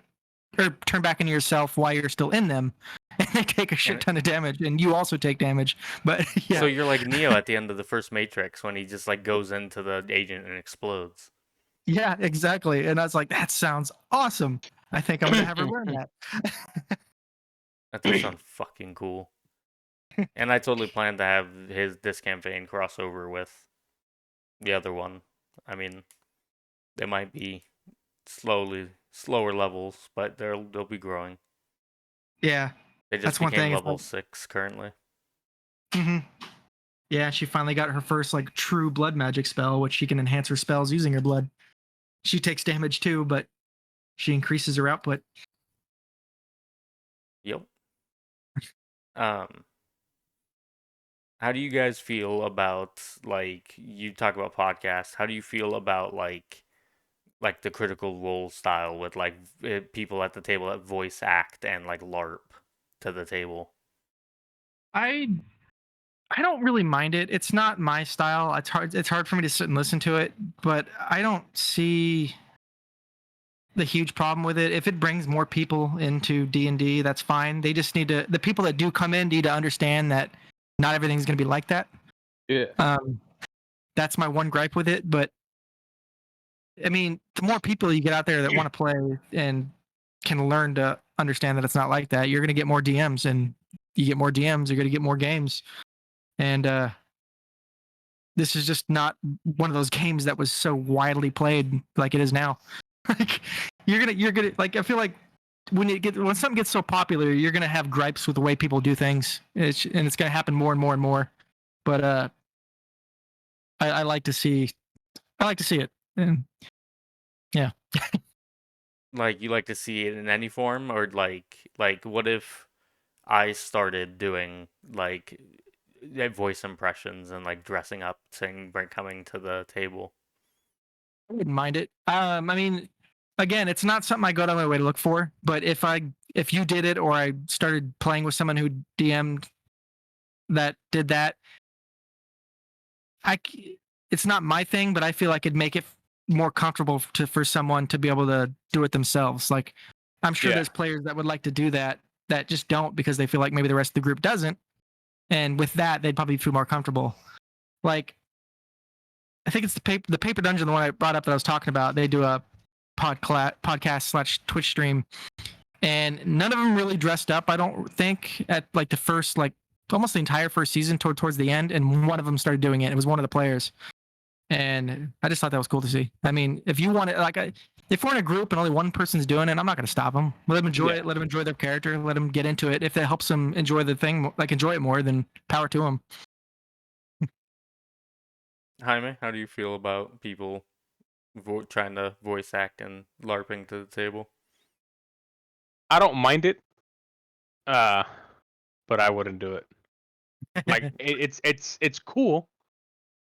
or turn back into yourself while you're still in them, and they take a shit And ton of damage, and you also take damage. But so yeah, you're like Neo at the end of the first Matrix when he just like goes into the agent and explodes. yeah, exactly. And I was like, that sounds awesome. I think I'm gonna have her learn that. That does sound fucking cool. And I totally plan to have this campaign crossover with the other one. I mean, they might be slower levels, but they'll be growing. Yeah, They just that's one became thing. It's level like, 6 currently. yeah, she finally got her first like true blood magic spell, which she can enhance her spells using her blood. She takes damage too, but she increases her output. Yep. Um, how do you guys feel about like you talk about podcasts? How do you feel about like the Critical Role style with like people at the table that voice act and like LARP to the table? I I don't really mind it. It's not my style. It's hard for me to sit and listen to it, but I don't see the huge problem with it. If it brings more people into D&D, that's fine. They just need to the people that do come in need to understand that not everything's going to be like that. Yeah. That's my one gripe with it, but I mean, the more people you get out there that want to play and can learn to understand that it's not like that. You're going to get more DMs, and you get more DMs, you're going to get more games. And this is just not one of those games that was so widely played like it is now. Like you're gonna like, I feel like when something gets so popular, you're gonna have gripes with the way people do things, and it's gonna happen more and more and more. But I like to see it, and yeah. Like, you like to see it in any form, or like what if I started doing like voice impressions and like dressing up, saying coming to the table? I wouldn't mind it. I mean, again, it's not something I go out of my way to look for. But if you did it, or I started playing with someone who DM'd that did that, it's not my thing, but I feel like it'd make it more comfortable for someone to be able to do it themselves. Like, I'm sure there's players that would like to do that just don't, because they feel like maybe the rest of the group doesn't, and with that, they'd probably feel more comfortable. Like, I think it's the paper dungeon, the one I brought up that I was talking about. They do a podcast/Twitch stream, and none of them really dressed up, I don't think, at like the first, like almost the entire first season towards the end, and one of them started doing it. It was one of the players, and I just thought that was cool to see. I mean, if you want to, if we're in a group and only one person's doing it, I'm not going to stop them. Let them enjoy it. Let them enjoy their character. Let them get into it. If it helps them enjoy the thing, like enjoy it more, then power to them. Jaime, how do you feel about people trying to voice act and LARPing to the table? I don't mind it, but I wouldn't do it. Like it's cool,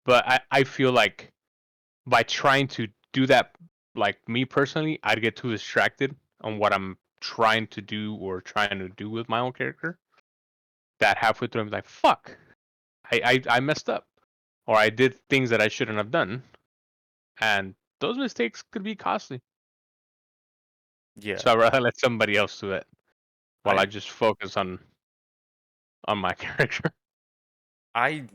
but I feel like by trying to do that, like me personally, I'd get too distracted on what I'm trying to do or trying to do with my own character, that halfway through I'm like, fuck, I messed up, or I did things that I shouldn't have done, and those mistakes could be costly. Yeah. So I'd rather let somebody else do it while I just focus on my character. I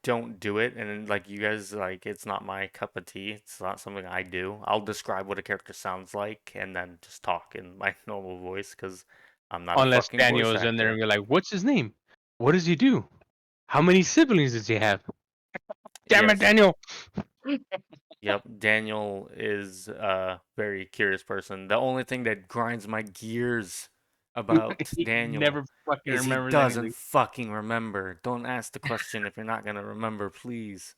don't do it, and like you guys, like it's not my cup of tea. It's not something I do. I'll describe what a character sounds like and then just talk in my normal voice because I'm not a Unless fucking Daniel voice is in there and actor. you're like, what's his name? What does he do? How many siblings does he have? Damn it, Yes. Daniel! Yep, Daniel is a very curious person. The only thing that grinds my gears about He Daniel never fucking is he remembers doesn't anything. fucking remember. Don't ask the question if you're not gonna remember, please.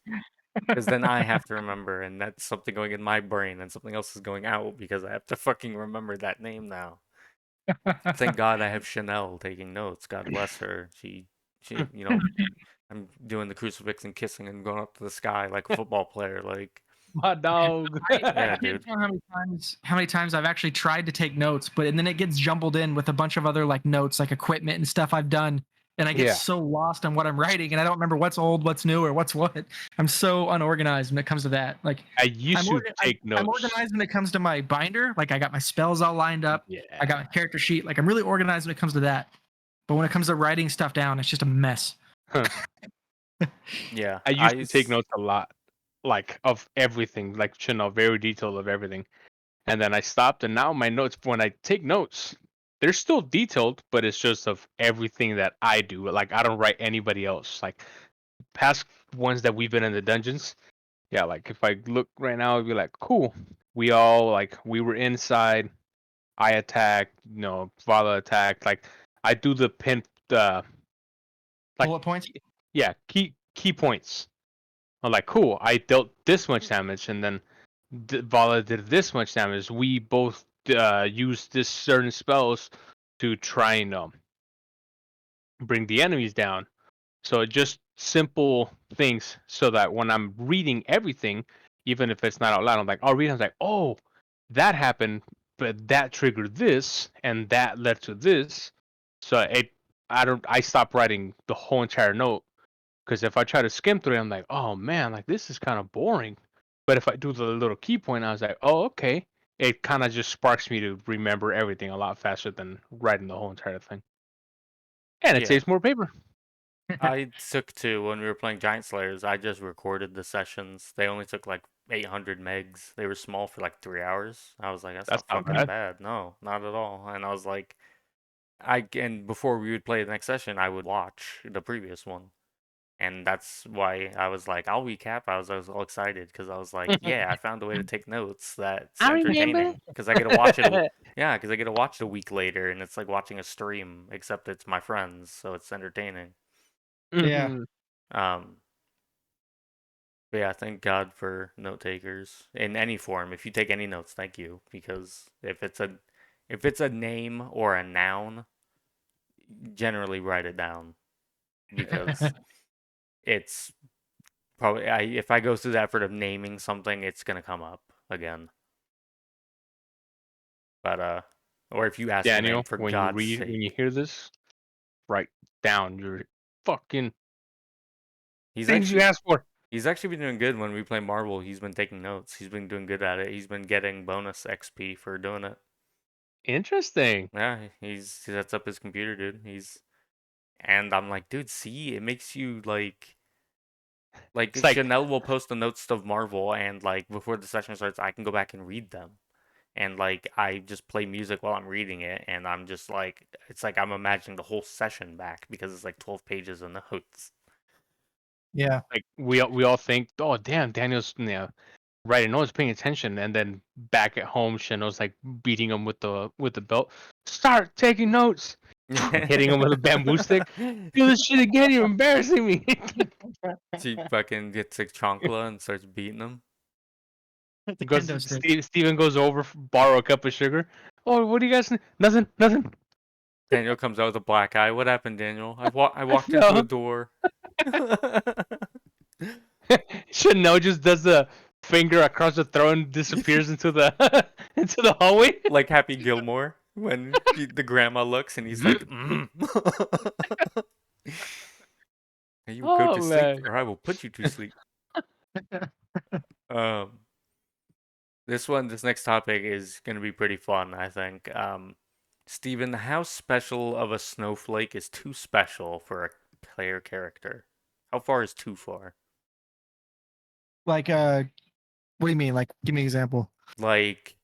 Because then I have to remember, and that's something going in my brain, and something else is going out because I have to fucking remember that name now. Thank God I have Chanel taking notes. God bless her. She, I'm doing the crucifix and kissing and going up to the sky like a football player. Like, My dog. I yeah, can't dude. count how many times I've actually tried to take notes, and then it gets jumbled in with a bunch of other like notes, like equipment and stuff I've done, and I get Yeah. so lost on what I'm writing, and I don't remember what's old, what's new, or what's what. I'm so unorganized when it comes to that. Like, I used to take I'm notes. organized when it comes to my binder. Like, I got my spells all lined up. Yeah. I got my character sheet. Like, I'm really organized when it comes to that. But when it comes to writing stuff down, it's just a mess. Yeah, I used to take notes a lot, like of everything, like very detailed of everything. And then I stopped, and now my notes, when I take notes, they're still detailed, but it's just of everything that I do. Like, I don't write anybody else. Like, past ones that we've been in the dungeons, yeah, like if I look right now, I'd be like, cool. We all, like, we were inside. I attacked, Vala attacked. Like, I do the pin, like, Bullet points. yeah, key points. I'm like, cool. I dealt this much damage, and then Vala did this much damage. We both used this certain spells to try and bring the enemies down. So just simple things, so that when I'm reading everything, even if it's not out loud, I'm like, I'll read. I'm like, oh, that happened, but that triggered this, and that led to this. So I stopped writing the whole entire note, because if I try to skim through it, I'm like, oh man, like this is kind of boring. But if I do the little key point, I was like, oh, okay. It kind of just sparks me to remember everything a lot faster than writing the whole entire thing. And it yeah. saves more paper. I took to when we were playing Giant Slayers. I just recorded the sessions. They only took like 800 megs. They were small for like 3 hours. I was like, that's That's not not fucking bad. bad. No, not at all. And I was like, and before we would play the next session, I would watch the previous one. And that's why I was like, I'll recap. I was all excited because I was like, yeah, I found a way to take notes that's I remember. entertaining because I get to watch it. Yeah, because I get to watch it a week later, and it's like watching a stream, except it's my friends, so it's entertaining. Yeah. Mhm. But yeah, thank God for note takers in any form. If you take any notes, thank you because if it's a name or a noun, generally write it down because it's probably if I go through the effort of naming something, it's gonna come up again. But or if you ask for a name, Daniel, for when you God's read, when you sake. hear this, write down your fucking He's things you actually asked for. he's actually been doing good when we play Marvel. He's been taking notes. He's been doing good at it. He's been getting bonus XP for doing it. Interesting. Yeah, he sets up his computer, dude. And I'm like, dude, see, it makes you like It's like Chanel will post the notes of Marvel, and like before the session starts, I can go back and read them. And like I just play music while I'm reading it, and I'm just like, it's like I'm imagining the whole session back because it's like 12 pages of notes. Yeah. we all think, oh damn, Daniel's writing notes, paying attention, and then back at home, Chanel's like beating him with the belt. Start taking notes, hitting him with a bamboo stick. Do this shit again, you're embarrassing me. She fucking gets a chancla and starts beating him. The Goes kendo stick. Steven goes over, borrow a cup of sugar. Oh, what do you guys? Nothing, nothing. Daniel comes out with a black eye. What happened, Daniel? I walked into a No. door. Chanel just does the finger across the throat and disappears into the into the hallway. Like Happy Gilmore when the grandma looks and he's like, mm. You will go Oh to sleep man. or I will put you to sleep. Um, this next topic is gonna be pretty fun, I think. Steven, how special of a snowflake is too special for a player character? How far is too far? Like, what do you mean? Like, give me an example. Like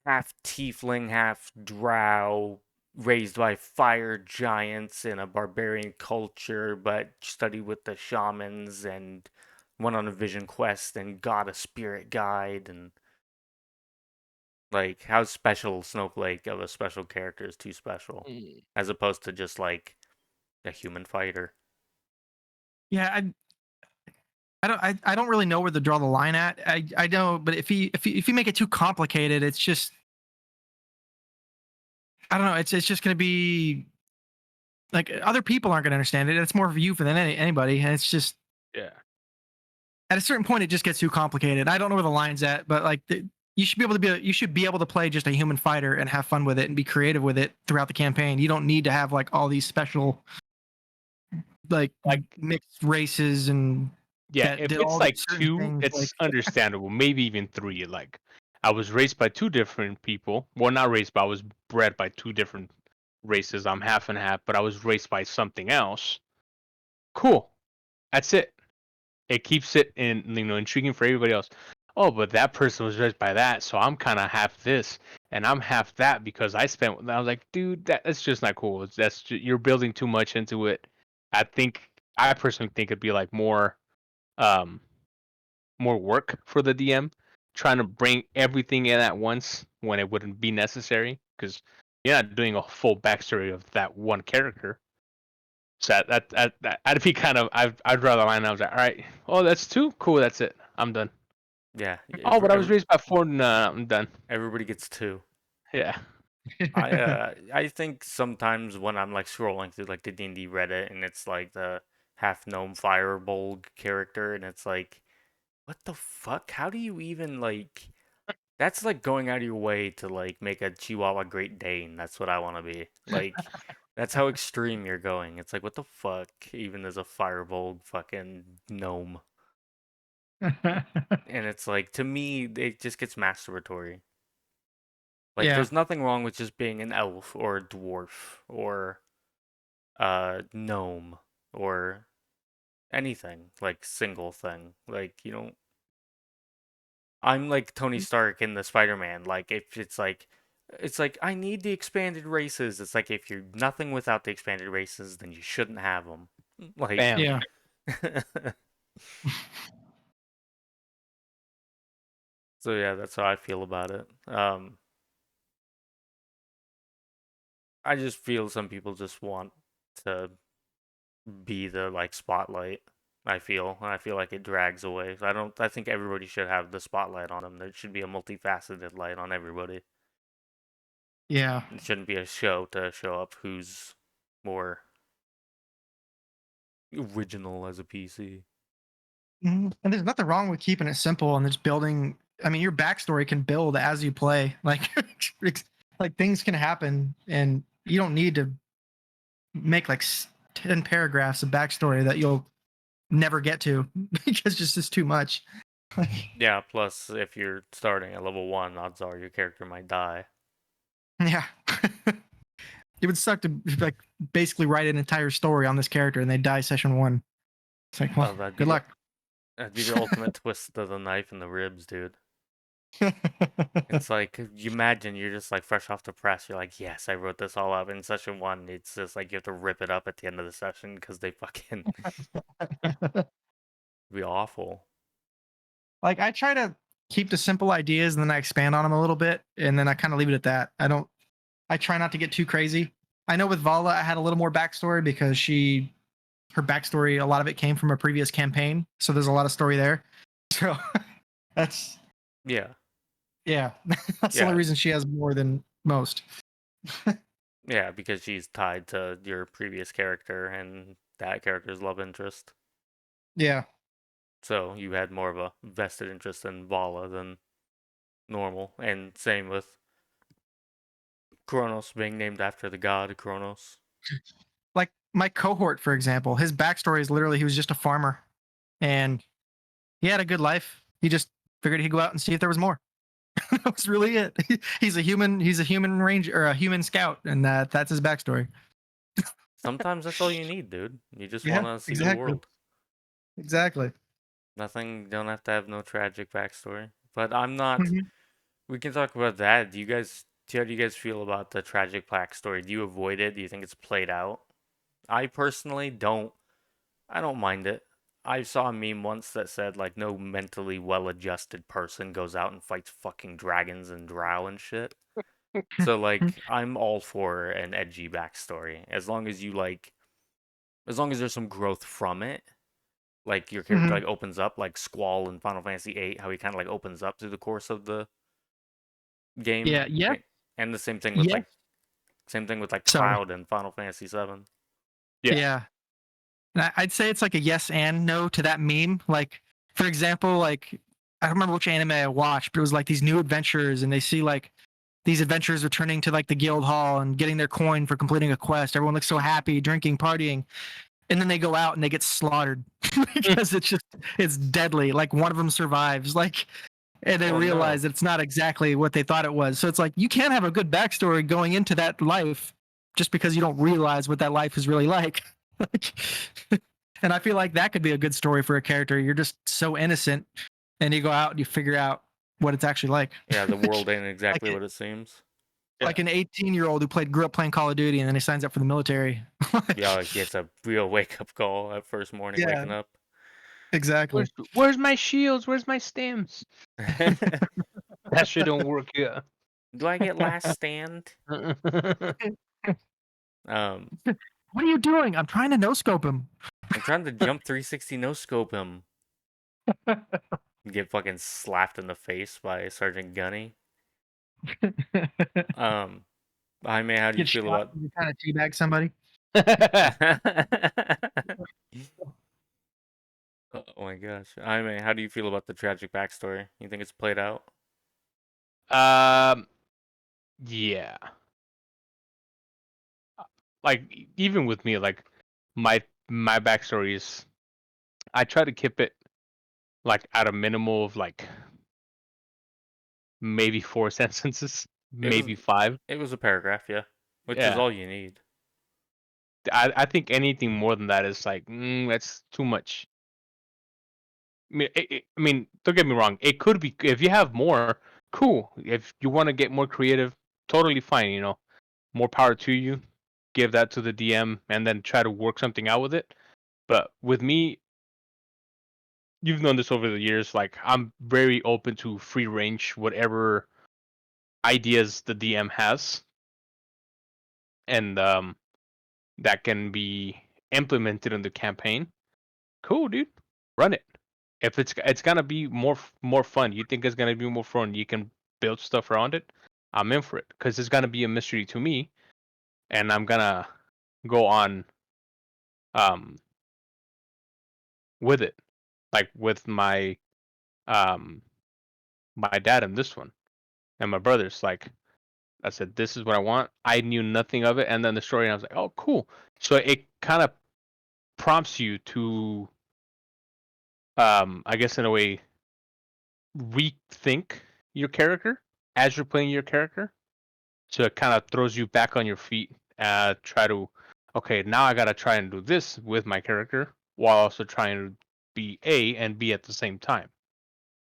half tiefling, half drow, raised by fire giants in a barbarian culture, but studied with the shamans and went on a vision quest and got a spirit guide. And like, how special Snowflake of a special character is too special, Mm. as opposed to just like a human fighter. Yeah, I don't really know where to draw the line at. I know, but if you make it too complicated, it's just I don't know. It's just going to be like other people aren't going to understand it. It's more for you than anybody, and it's just Yeah. at a certain point it just gets too complicated. I don't know where the line's at, but like you should be able to you should be able to play just a human fighter and have fun with it and be creative with it throughout the campaign. You don't need to have like all these special like Like mixed races and yeah, that if did it's all these like certain two, things. Like it's understandable. Maybe even three. Like I was raised by two different people. Well, not raised, but I was bred by two different races. I'm half and half, but I was raised by something else. Cool. That's it. It keeps it intriguing for everybody else. Oh, but that person was raised by that, so I'm kind of half this and I'm half that because I spent. I was like, dude, that's just not cool. You're building too much into it. I personally think it'd be like um more work for the DM trying to bring everything in at once when it wouldn't be necessary because you're not doing a full backstory of that one character. So I'd be kind of I'd draw the line. I was like, all right, oh that's two, cool, that's it, I'm done. Yeah, Oh, but I was raised by four, no, I'm done. everybody gets two. Yeah, I think sometimes when I'm like scrolling through like the D&D Reddit and it's like the half gnome firebolt character and it's like, what the fuck? How do you even like? That's like going out of your way to like make a Chihuahua Great Dane. That's what I want to be. Like, that's how extreme you're going. It's like, what the fuck? Even as a firebolt fucking gnome. And it's like, to me, it just gets masturbatory. Like, yeah, there's nothing wrong with just being an elf or a dwarf or gnome or anything, like single thing. Like, I'm like Tony Stark in the Spider-Man. Like if it's like I need the expanded races. It's like if you're nothing without the expanded races, then you shouldn't have them. Like Bam. Yeah. so yeah, that's how I feel about it. I just feel some people just want to be the like spotlight. I feel like it drags away. I think everybody should have the spotlight on them. There should be a multifaceted light on everybody. Yeah. It shouldn't be a show to show up who's more original as a PC. And there's nothing wrong with keeping it simple and just building. I mean, your backstory can build as you play. Like, like things can happen, and you don't need to make like 10 paragraphs of backstory that you'll never get to because it's just too much. Yeah, plus if you're starting at level 1, odds are your character might die. Yeah. It would suck to like basically write an entire story on this character and they die session 1. It's like, well, good luck. That'd be the ultimate twist of the knife in the ribs, dude. It's like you imagine you're just like fresh off the press. You're like, yes, I wrote this all up in session 1. It's just like you have to rip it up at the end of the session because they fucking be awful. Like I try to keep the simple ideas and then I expand on them a little bit and then I kind of leave it at that. I try not to get too crazy. I know with Vala I had a little more backstory because her backstory, a lot of it came from a previous campaign, so there's a lot of story there. So that's Yeah. that's the only reason she has more than most. Yeah, because she's tied to your previous character and that character's love interest. Yeah. So you had more of a vested interest in Vala than normal. And same with Kronos being named after the god Kronos. Like my cohort, for example, his backstory is literally he was just a farmer and he had a good life. He just figured he'd go out and see if there was more. That was really it. He's a human ranger or a human scout, and that's his backstory. Sometimes that's all you need, dude. You just Yeah, want to see the exactly. world. Exactly. Nothing, don't have to have no tragic backstory. But I'm not, Mhm. we can talk about that. How do you guys feel about the tragic backstory? Do you avoid it? Do you think it's played out? I personally I don't mind it. I saw a meme once that said like no mentally well-adjusted person goes out and fights fucking dragons and drow and shit. So like I'm all for an edgy backstory as long as as long as there's some growth from it. Like your character Mhm. like opens up like Squall in Final Fantasy VIII, how he kind of like opens up through the course of the game. Yeah. Yeah. And the Yeah. same thing with like Sorry. Cloud in Final Fantasy VII. Yeah. Yeah. And I'd say it's like a yes and no to that meme. Like, for example, like I don't remember which anime I watched, but it was like these new adventurers, and they see like these adventurers returning to like the guild hall and getting their coin for completing a quest. Everyone looks so happy, drinking, partying, and then they go out and they get slaughtered because it's deadly. Like one of them survives. Like and they Oh no. realize that it's not exactly what they thought it was. So it's like you can't have a good backstory going into that life just because you don't realize what that life is really like. And I feel like that could be a good story for a character. You're just so innocent, and you go out and you figure out what it's actually like. Yeah, the world ain't exactly like, what it seems. like an 18-year-old who grew up playing Call of Duty, and then he signs up for the military. Yeah, like it's a real wake up call at first morning Yeah, waking up. exactly. Where's my shields? Where's my stems? That shit don't work. Yeah. Do I get last stand? Um, What are you doing? I'm trying to no scope him. I'm trying to jump 360 no scope him. Get fucking slapped in the face by Sergeant Gunny. Jaime, how do you Get feel shot. about? You kind of teabag somebody. Oh my gosh, Jaime, how do you feel about the tragic backstory? You think it's played out? Yeah. Like even with me, like my backstory is, I try to keep it like at a minimal of like maybe 4 sentences, It was maybe 5. it was a paragraph, yeah, which is Yeah. all you need. I think anything more than that is like that's too much. I mean, don't get me wrong. It could be if you have more, cool. If you want to get more creative, totally fine. You know, more power to you. Give that to the DM and then try to work something out with it. But with me, you've known this over the years. Like I'm very open to free range, whatever ideas the DM has, and that can be implemented in the campaign. Cool, dude. Run it. If it's gonna be more fun, you think it's gonna be more fun, you can build stuff around it. I'm in for it because it's gonna be a mystery to me, and I'm gonna go on um with it, like with um my dad in this one and my brothers. Like I said, this is what I want. I knew nothing of it, and then the story, and I was like, oh, cool. So it kind of prompts you to, I guess in a way, rethink your character as you're playing your character. So it kind of throws you back on your feet. Try to, okay, now I gotta try and do this with my character while also trying to be A and B at the same time.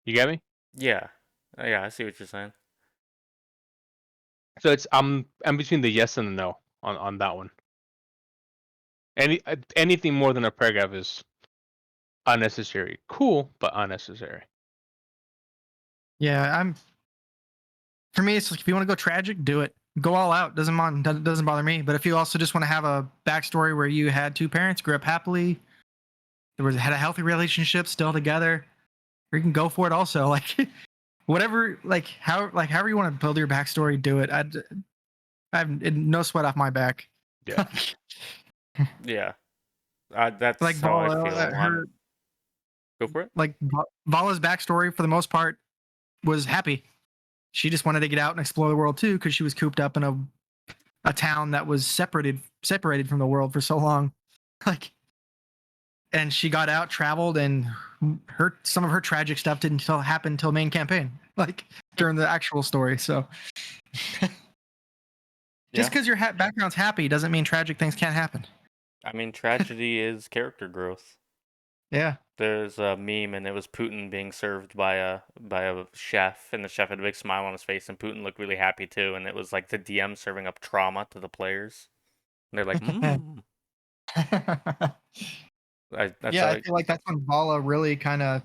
You get me? Yeah. Yeah, I see what you're saying. So it's I'm between the yes and the no on that one. Anything more than a paragraph is unnecessary. Cool, but unnecessary. Yeah, for me, it's like if you want to go tragic, do it. Go all out. Doesn't bother me. But if you also just want to have a backstory where you had two parents, grew up happily, had a healthy relationship, still together, you can go for it. Also, like whatever, however you want to build your backstory, do it. I have no sweat off my back. Yeah. Yeah. Like That's how I Vala, feel. Go for it. Vala's backstory for the most part was happy. She just wanted to get out and explore the world too because she was cooped up in a town that was separated from the world for so long. Like, and she got out, traveled, and some of her tragic stuff didn't happen until main campaign, like during the actual story. So, just because your background's happy doesn't mean tragic things can't happen. I mean, tragedy is character growth. Yeah. There's a meme, and it was Putin being served by a chef, and the chef had a big smile on his face, and Putin looked really happy too. And it was like the DM serving up trauma to the players, and they're like, "Mmm." That's Yeah, how. I feel like that's when Vala really kind of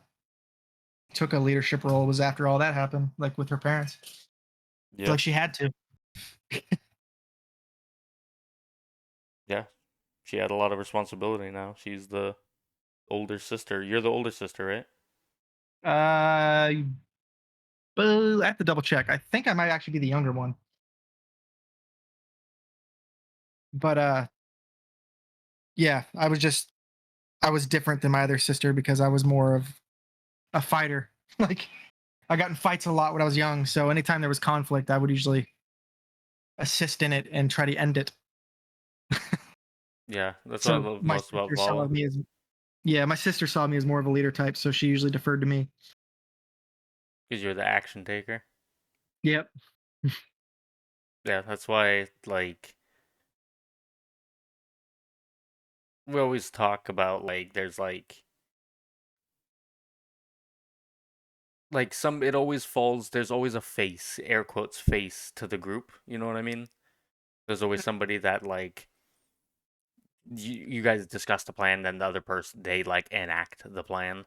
took a leadership role. Was after all that happened, like with her parents. I feel Yeah, like she had to. yeah. She had a lot of responsibility now. She's the older sister. You're the older sister, right? I have to double check. I think I might actually be the younger one. But yeah, I was different than my other sister because I was more of a fighter. Like I got in fights a lot when I was young, so anytime there was conflict, I would usually assist in it and try to end it. Yeah, that's what I So love my most about sister saw Vala. me as yeah, my sister saw me as more of a leader type, so she usually deferred to me. Because you're the action taker. Yep. Yeah, that's why, like, we always talk about, like, there's, it always falls, there's always a face, air quotes, face to the group. You know what I mean? There's always somebody that, like, you guys discuss the plan, then the other person, they, like, enact the plan.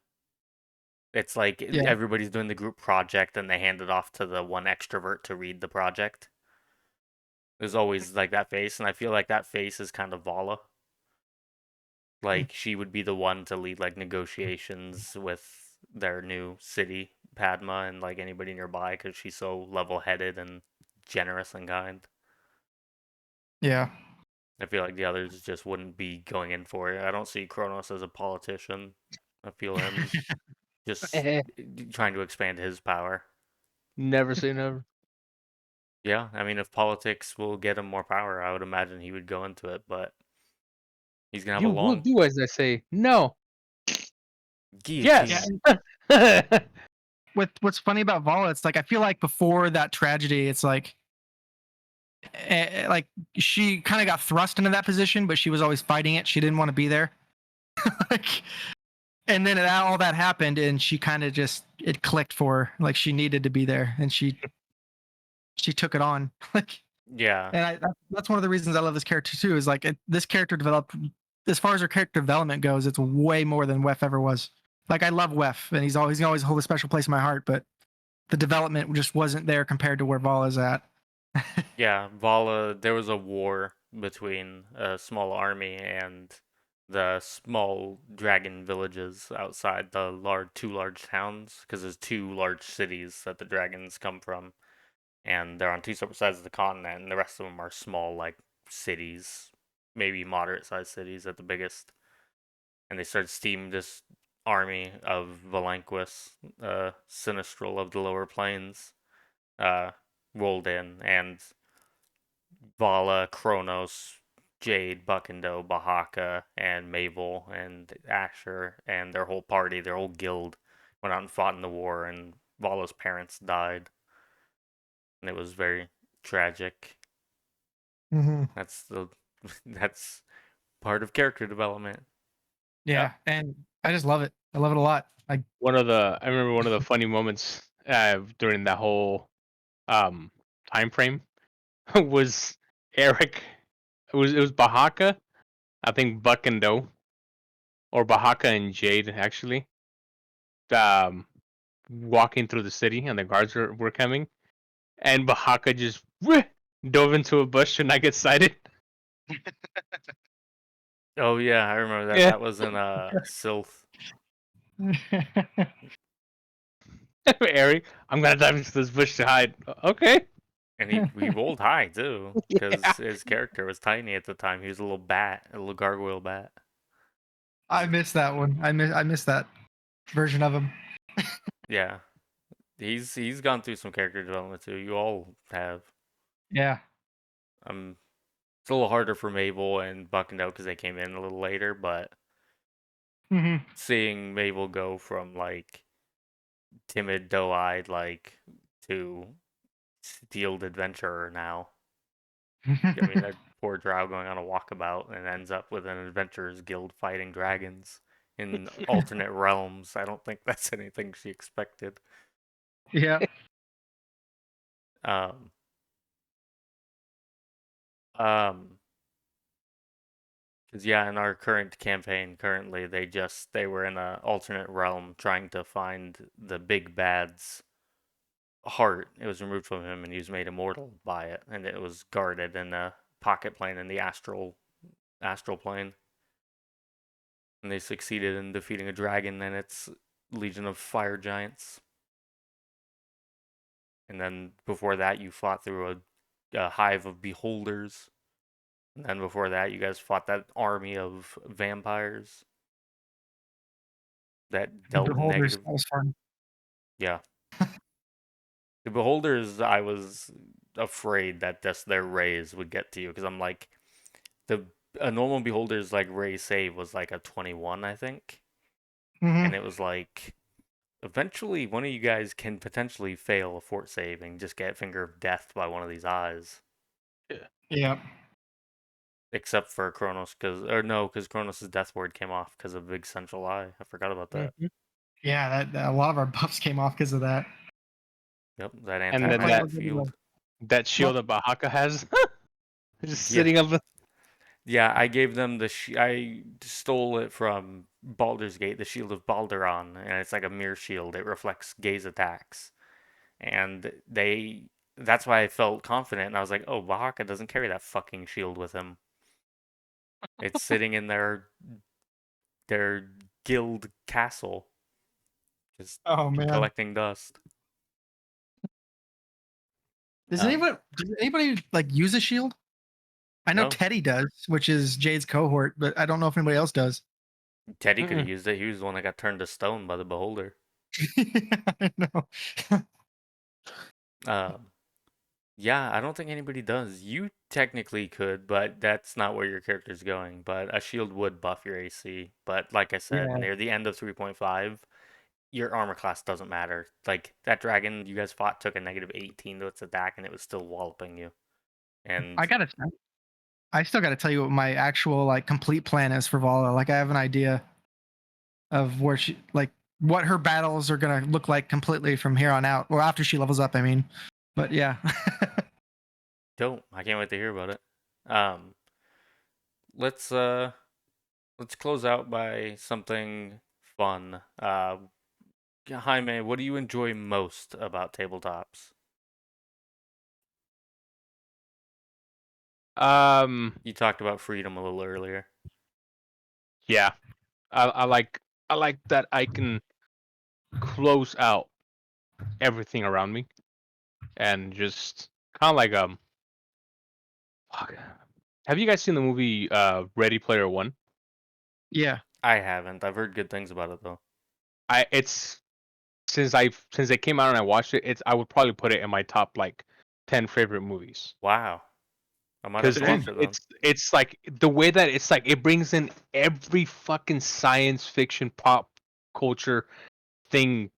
It's like Yeah. everybody's doing the group project, and they hand it off to the one extrovert to read the project. There's always, like, that face, and I feel like that face is kind of Vala. Like, she would be the one to lead, like, negotiations with their new city, Padma, and, like, anybody nearby, because she's so level-headed and generous and kind. Yeah. I feel like the others just wouldn't be going in for it. I don't see Kronos as a politician. I feel him just trying to expand his power. Never say never. Yeah, I mean, if politics will get him more power, I would imagine he would go into it, but he's gonna have a You will long do as I say. No. Yeah. guillotine. Yes. What's funny about Vala, it's like I feel like before that tragedy, it's like like she kind of got thrust into that position, but she was always fighting it. She didn't want to be there. Like, and then all that happened, and she kind of just it clicked for her. Like she needed to be there, and she took it on. Like, Yeah. and that's one of the reasons I love this character too. Is like this character developed as far as her character development goes. It's way more than Wef ever was. Like I love Wef, and he's always hold a special place in my heart. But the development just wasn't there compared to where Vala's at. Yeah, Vala, there was a war between a small army and the small dragon villages outside the two large towns, because there's two large cities that the dragons come from, and they're on two separate sides of the continent, and the rest of them are small, like, cities, maybe moderate-sized cities at the biggest. And they started steam this army of Valanquis, Sinistral of the lower plains, uh, rolled in, and Vala, Kronos, Jade, Buckendo, Bahaka, and Mabel, and Asher, and their whole party, their whole guild, went out and fought in the war, and Vala's parents died. And it was very tragic. Mm-hmm. That's the that's part of character development. Yeah, and I just love it. I love it a lot. Like I remember one of the funny moments during that whole time frame was Eric. It was Bahaka, I think Buckendo, or Bahaka and Jade actually. Um, Walking through the city and the guards were coming, and Bahaka just dove into a bush and I get sighted. Oh yeah, I remember that. Yeah, That was in Sylph, Eric, I'm gonna dive into this bush to hide. Okay. and he rolled high too, Yeah. because his character was tiny at the time. He was a little bat, a little gargoyle bat. I miss that one. I miss that version of him. Yeah, he's gone through some character development too. You all have. Yeah. It's a little harder for Mabel and Buckendo because they came in a little later, but Mm-hmm. seeing Mabel go from like timid, doe-eyed, like to steeled adventurer now. I mean, that poor drow going on a walkabout and ends up with an adventurers guild fighting dragons in alternate realms. I don't think that's anything she expected. Yeah. Um, um, because yeah, in our current campaign, currently they were in an alternate realm trying to find the big bad's heart. It was removed from him, and he was made immortal by it, and it was guarded in a pocket plane in the astral plane. And they succeeded in defeating a dragon and its legion of fire giants. And then before that, you fought through a hive of beholders. And then before that, you guys fought that army of vampires that The dealt Beholders. negative. That was fun. Yeah, the beholders. I was afraid that just their rays would get to you because I'm like the a normal beholder's like ray save was like a 21, I think, Mm-hmm. and it was like eventually one of you guys can potentially fail a fort save and just get finger of death by one of these eyes. Yeah. Except for Kronos, because Kronos' death ward came off because of Big Central Eye. I forgot about that. Mhm. Yeah. That a lot of our buffs came off because of that. Yep, that And then anti-magic field. that shield that Bahaka has, just Yeah, sitting up. yeah. I gave them I stole it from Baldur's Gate, the Shield of Balderon, and it's like a mirror shield. It reflects gaze attacks, and That's why I felt confident, and I was like, "Oh, Bahaka doesn't carry that fucking shield with him. It's sitting in their guild castle, just Oh man. collecting dust." Um, Does anybody like use a shield? I know no, Teddy does, which is Jade's cohort, but I don't know if anybody else does. Teddy could have Mm-mm. used it. He was the one that got turned to stone by the beholder. I know. Um, yeah, I don't think anybody does. You technically could, but that's not where your character's going. But a shield would buff your AC. But like I said, Yeah. near the end of 3.5, your armor class doesn't matter. Like that dragon you guys fought took a negative 18 to its attack, and it was still walloping you. And I still gotta tell you what my actual like complete plan is for Vala. Like I have an idea of where she like what her battles are gonna look like completely from here on out. Well, after she levels up, I mean. But yeah. dope. I can't wait to hear about it. Um, let's close out by something fun. Jaime, what do you enjoy most about tabletops? You talked about freedom a little earlier. Yeah, I like that I can close out everything around me and just kind of like fuck. Have you guys seen the movie Ready Player One? Yeah. I haven't. I've heard good things about it though. It's since it came out and I watched it, I would probably put it in my top like 10 favorite movies. Wow. I might have Because to watch it then. it's like the way that it's like it brings in every fucking science fiction pop culture thing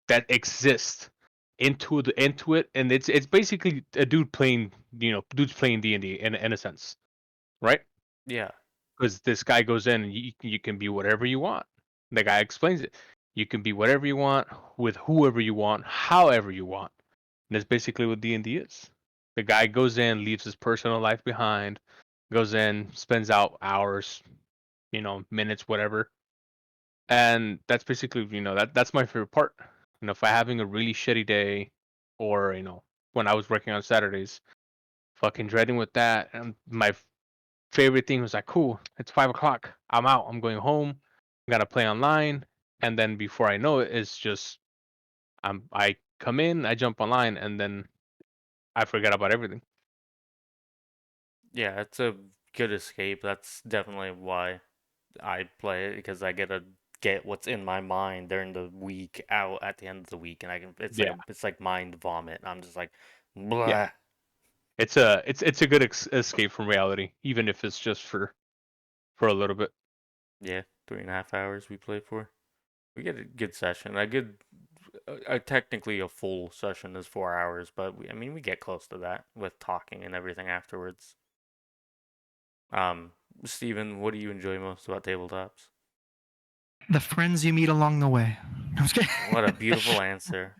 that exists into it, and it's basically a dude playing dudes playing D&D in a sense, right? Yeah. Because this guy goes in and you can be whatever you want. The guy explains it. You can be whatever you want with whoever you want, however you want. And that's basically what D&D is. The guy goes in, leaves his personal life behind, goes in, spends out hours, minutes, whatever. And that's basically, that's my favorite part. If I'm having a really shitty day, or when I was working on Saturdays, fucking dreading with that, and my favorite thing was like, cool, it's 5 o'clock. I'm out. I'm going home. I'm gonna play online, and then before I know it, it's just I come in, I jump online, and then I forget about everything. Yeah, it's a good escape. That's definitely why I play it, because I get to get what's in my mind during the week out at the end of the week, and I can Yeah, it's like mind vomit. I'm just like yeah. blah. It's a good escape from reality, even if it's just for a little bit. Yeah, 3.5 hours we play for. We get a good session. Technically a full session is 4 hours, but I mean we get close to that with talking and everything afterwards. Um, Steven, what do you enjoy most about tabletops? The friends you meet along the way. I'm just kidding. What a beautiful answer.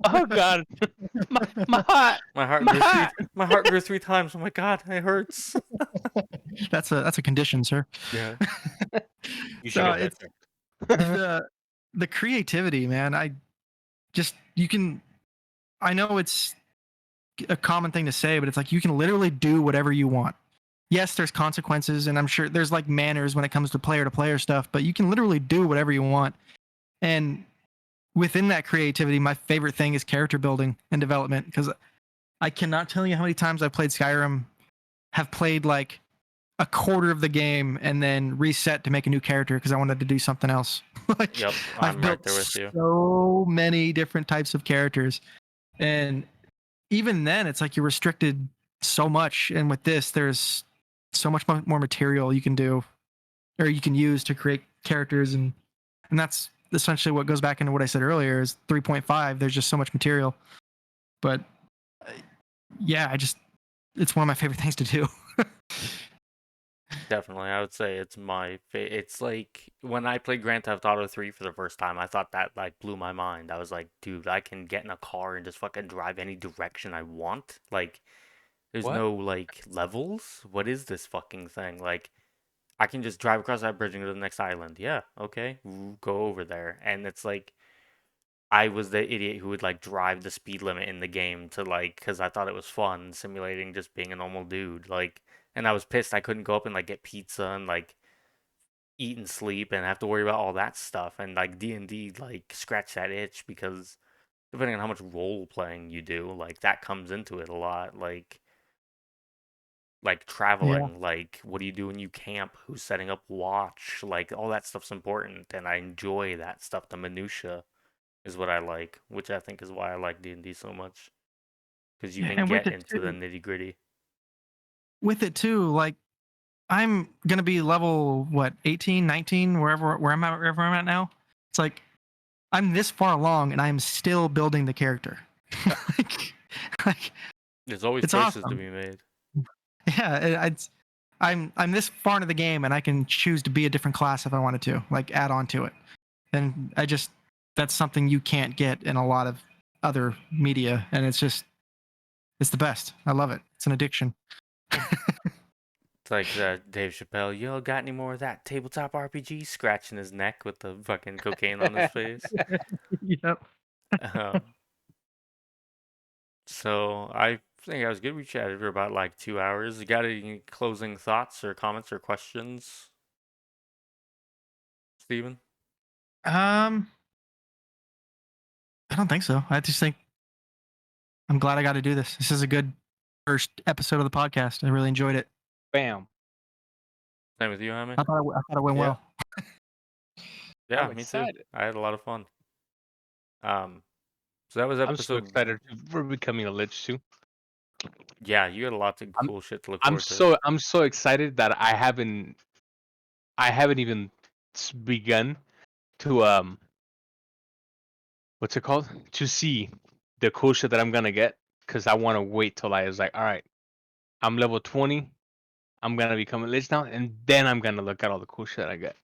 Oh God, my heart, My heart my grew three. heart. My heart grew 3 times. Oh my god, it hurts. That's a condition, sir. Yeah, you should So get that it's checked. the creativity, man. I know it's a common thing to say, but it's like you can literally do whatever you want. Yes, there's consequences, and I'm sure there's like manners when it comes to player stuff, but you can literally do whatever you want. And within that creativity, my favorite thing is character building and development, because I cannot tell you how many times I've played Skyrim, have played like a quarter of the game and then reset to make a new character because I wanted to do something else. Like Yep, I've I'm right built there with you. so many different types of characters, and even then, it's like you're restricted so much. And with this, there's so much more material you can do or you can use to create characters, and that's essentially what goes back into what I said earlier is 3.5. There's just so much material, but uh, yeah, it's one of my favorite things to do. Definitely, I would say it's it's like when I played Grand Theft Auto 3 for the first time, I thought that like blew my mind. I was like, dude, I can get in a car and just fucking drive any direction I want. Like, there's What? no like levels. What is this fucking thing? Like, I can just drive across that bridge and go to the next island. Yeah, okay, go over there. And it's like I was the idiot who would like drive the speed limit in the game to like, because I thought it was fun simulating just being a normal dude. Like, and I was pissed I couldn't go up and like get pizza and like eat and sleep and have to worry about all that stuff. And like D&D like scratch that itch, because depending on how much role playing you do, like that comes into it a lot. Like Yeah. traveling, like what do you do when you camp? Who's setting up watch? Like all that stuff's important, and I enjoy that stuff. The minutia is what I like, which I think is why I like D&D so much, because you Yeah, can and get into the nitty gritty. with it too, like I'm gonna be level what 18, 19, wherever I'm at now. It's like I'm this far along and I'm still building the character. like, like There's always it's choices to awesome. be made. Yeah, I'm this far into the game, and I can choose to be a different class if I wanted to, like add on to it. And that's something you can't get in a lot of other media, and it's the best. I love it. It's an addiction. It's like Dave Chappelle. Yo, got any more of that tabletop RPG? Scratching his neck with the fucking cocaine on his face. Yep. Um, so I think I was good. We chatted for about like 2 hours. You got any closing thoughts or comments or questions, Stephen? I don't think so. I just think I'm glad I got to do this. This is a good first episode of the podcast. I really enjoyed it. Bam. Same with you, Jaime? I thought it went Yeah. well. Yeah, I'm me too. excited. I had a lot of fun. So that was I'm so episode. excited for becoming a lich too. Yeah, you had a lot of cool shit to look I'm forward to. I'm so excited that I haven't even begun to what's it called, to see the cool shit that I'm gonna get, because I want to wait till I was like, all right, I'm level 20, I'm gonna become a lich now, and then I'm gonna look at all the cool shit I get,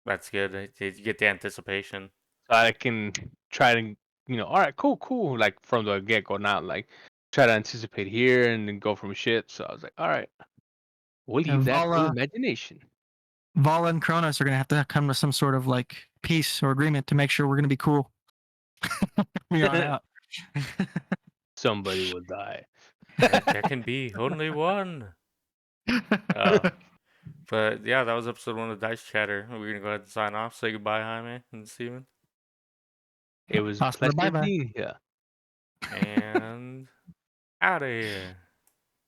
That's good. You get the anticipation. so I can try to, all right, cool, like from the get go, not like try to anticipate here and then go from shit. So I was like, all right, we'll leave that to imagination. Vala and Kronos are going to have to come to some sort of like peace or agreement to make sure we're going to be cool. We are out. Somebody will die. There can be only one. But yeah, that was episode 1 of Dice Chatter. We're gonna go ahead and sign off. Say goodbye, Jaime and Steven. It was a Hasta pleasure bye-bye. being here. And out of here.